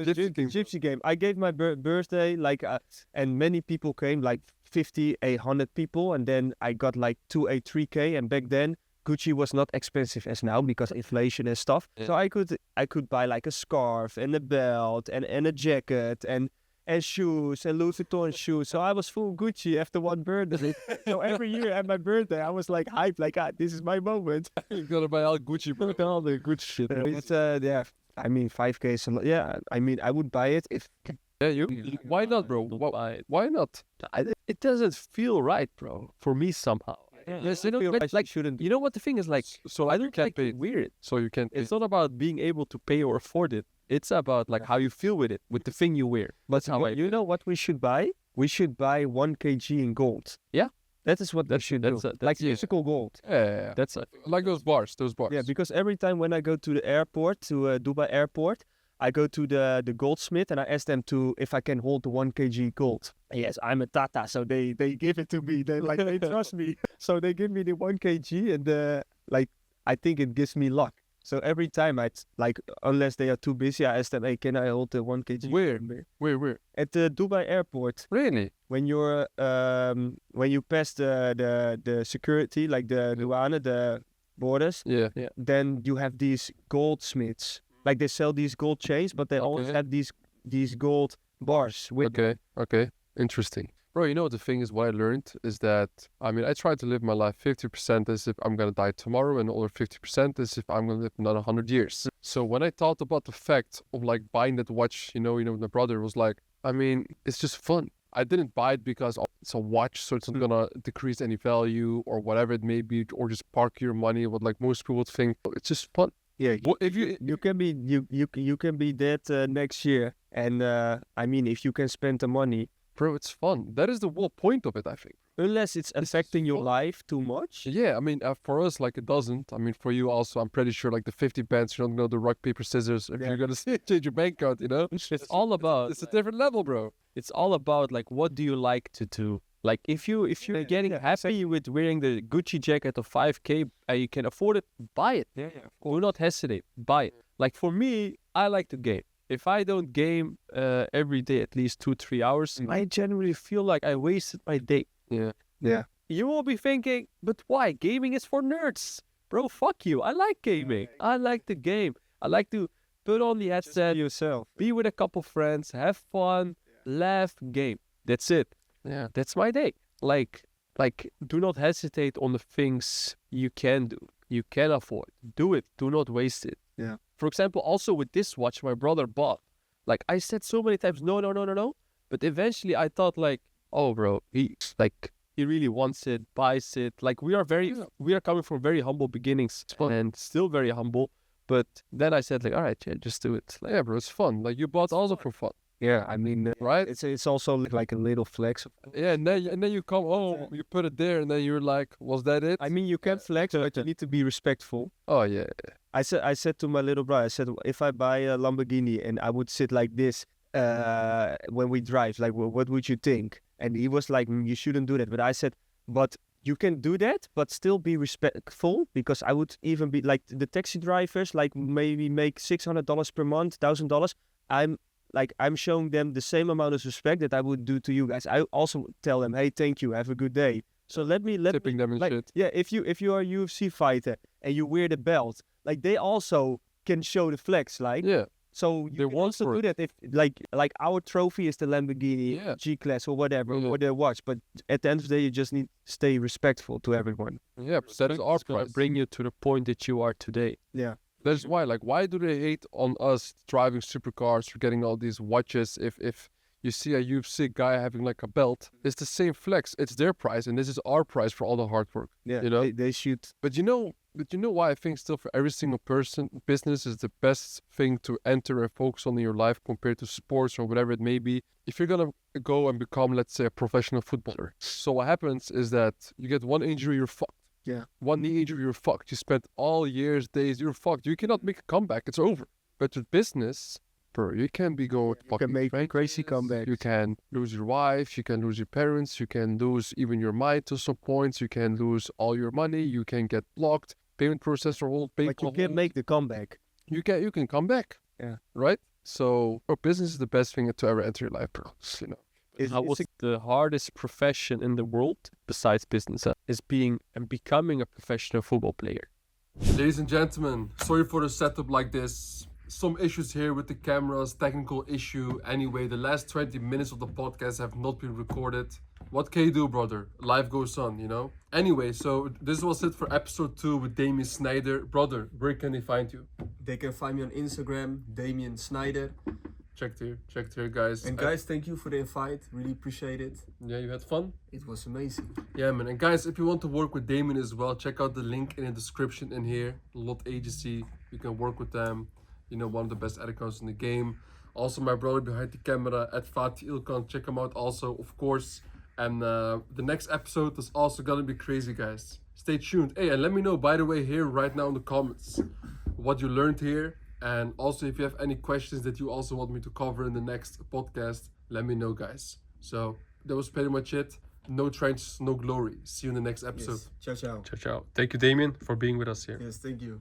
Gypsy King. Gypsy game. I gave my birthday and many people came, like 50, 100 people, and then I got like 3K. And back then, Gucci was not expensive as now because inflation and stuff. Yeah. So I could buy like a scarf and a belt and a jacket and shoes and Louis Vuitton shoes. So I was full Gucci after one birthday. So every year at my birthday, I was like hyped, like this is my moment. You're gonna buy all Gucci, bro. All the good shit. But yeah, I mean 5K is a lot. Yeah, I mean I would buy it if. Yeah, you? Why not, bro? Don't buy it. Why not? It doesn't feel right, bro. For me somehow. Yes, you know, feel like shouldn't. you know what the thing is like. So I like you don't can't like pay it weird. So you can't pay. It's not about being able to pay or afford it. It's about like how you feel with it, with the thing you wear. But how I you know what we should buy? We should buy 1 kg in gold. Yeah. That is what we should do. Like yeah. physical gold. Yeah. That's a, Like those bars. Yeah, because every time when I go to the airport, to Dubai airport, I go to the goldsmith and I ask them if I can hold the 1 kg gold. Yes, I'm a Tata, so they give it to me. They trust me, so they give me the 1 kg, and I think it gives me luck. So every time unless they are too busy, I ask them, hey, can I hold the 1 kg? Where? At the Dubai airport. Really? When you're when you pass the security, like the douane, the borders, Yeah. then you have these goldsmiths. Like they sell these gold chains, but they always have these gold bars with them. Okay. Interesting. Bro, you know what the thing is, what I learned is that, I mean, I try to live my life 50% as if I'm going to die tomorrow, and the other 50% as if I'm going to live another 100 years. So when I thought about the fact of like buying that watch, you know, my brother was like, I mean, it's just fun. I didn't buy it because it's a watch, so it's not gonna decrease any value or whatever it may be, or just park your money. What like most people would think, it's just fun. Yeah, Well, if you can be dead next year, and I mean, if you can spend the money, bro, it's fun. That is the whole point of it, I think. unless it's affecting your life too much. Yeah, I mean, for us, like it doesn't. I mean, for you also, I'm pretty sure like the 50 pence, you don't know the rock paper scissors. If you're gonna change your bank account, you know, it's all about. it's a different level, bro. It's all about like what do you like to do? Like if you're getting happy with wearing the Gucci jacket of 5K and you can afford it, buy it. Yeah. Do not hesitate, buy it. Like for me, I like to game. If I don't game every day at least 2-3 hours, I generally feel like I wasted my day. Yeah. You will be thinking, but why? Gaming is for nerds. Bro, fuck you. I like gaming. I like the game. I like to put on the headset, yourself. be with a couple friends, have fun, laugh, game. That's it. Yeah. That's my day. Like, do not hesitate on the things you can do. You can afford. Do it. Do not waste it. Yeah. For example, also with this watch my brother bought. Like I said so many times, no. But eventually I thought like, oh bro, he really wants it, buys it. Like we are coming from very humble beginnings and still very humble. But then I said like, all right, yeah, just do it. Like, Yeah, bro, it's fun. Like you bought also for fun, Yeah, I mean, right? it's also like a little flex. Yeah, and then you come home, you put it there, and then you're like, was that it? I mean, you can flex, but you need to be respectful. Oh yeah. I said to my little brother, I said, if I buy a Lamborghini and I would sit like this when we drive, like, what would you think? And he was like, you shouldn't do that. But I said, but you can do that, but still be respectful, because I would even be like the taxi drivers, like maybe make $600 per month, $1,000. I'm showing them the same amount of respect that I would do to you guys. I also tell them, hey, thank you, have a good day. So let me Tipping them and like, shit. yeah, if you are a UFC fighter and you wear the belt, like they also can show the flex, like. Yeah. So you They can want also for do that if like our trophy is the Lamborghini G-Class or whatever, or the watch. But at the end of the day, you just need to stay respectful to everyone. Yeah, but that is our price. bring you to the point that you are today. Yeah. That's why, like, why do they hate on us driving supercars for getting all these watches? If you see a UFC guy having like a belt, it's the same flex. It's their price, and this is our price for all the hard work. Yeah, you know. they should. But you know why I think still for every single person, business is the best thing to enter and focus on in your life compared to sports or whatever it may be. If you're gonna go and become, let's say, a professional footballer, so what happens is that you get one injury, you're fucked. Yeah. One knee injury, you're fucked. You spent all years, days, you're fucked. You cannot make a comeback. It's over. But with business, bro, you can be going You can make a crazy comeback. You can lose your wife, you can lose your parents, you can lose even your mind to some points, you can lose all your money, you can get blocked, payment processor hold, But you can make the comeback. You can come back. Yeah. Right? So business is the best thing to ever enter your life, bro. You know. How was the hardest profession in the world besides business is being and becoming a professional football player? Ladies and gentlemen, sorry for the setup like this. Some issues here with the cameras, technical issue. Anyway, the last 20 minutes of the podcast have not been recorded. What can you do, brother? Life goes on, you know? Anyway, so this was it for episode 2 with Damian Schneider. Brother, where can they find you? They can find me on Instagram, Damian Schneider. Checked here, guys. And guys, thank you for the invite. Really appreciate it. Yeah, you had fun? It was amazing. Yeah, man. And guys, if you want to work with Damian as well, check out the link in the description in here. Lot Agency. You can work with them. You know, one of the best ad accounts in the game. Also, my brother behind the camera at Ilkhan. Check him out also, of course. And the next episode is also gonna be crazy, guys. Stay tuned. Hey, and let me know, by the way, here right now in the comments what you learned here. And also, if you have any questions that you also want me to cover in the next podcast, let me know, guys. So that was pretty much it. No trenches, no glory. See you in the next episode. Yes. Ciao, ciao. Ciao, ciao. Thank you, Damian, for being with us here. Yes, thank you.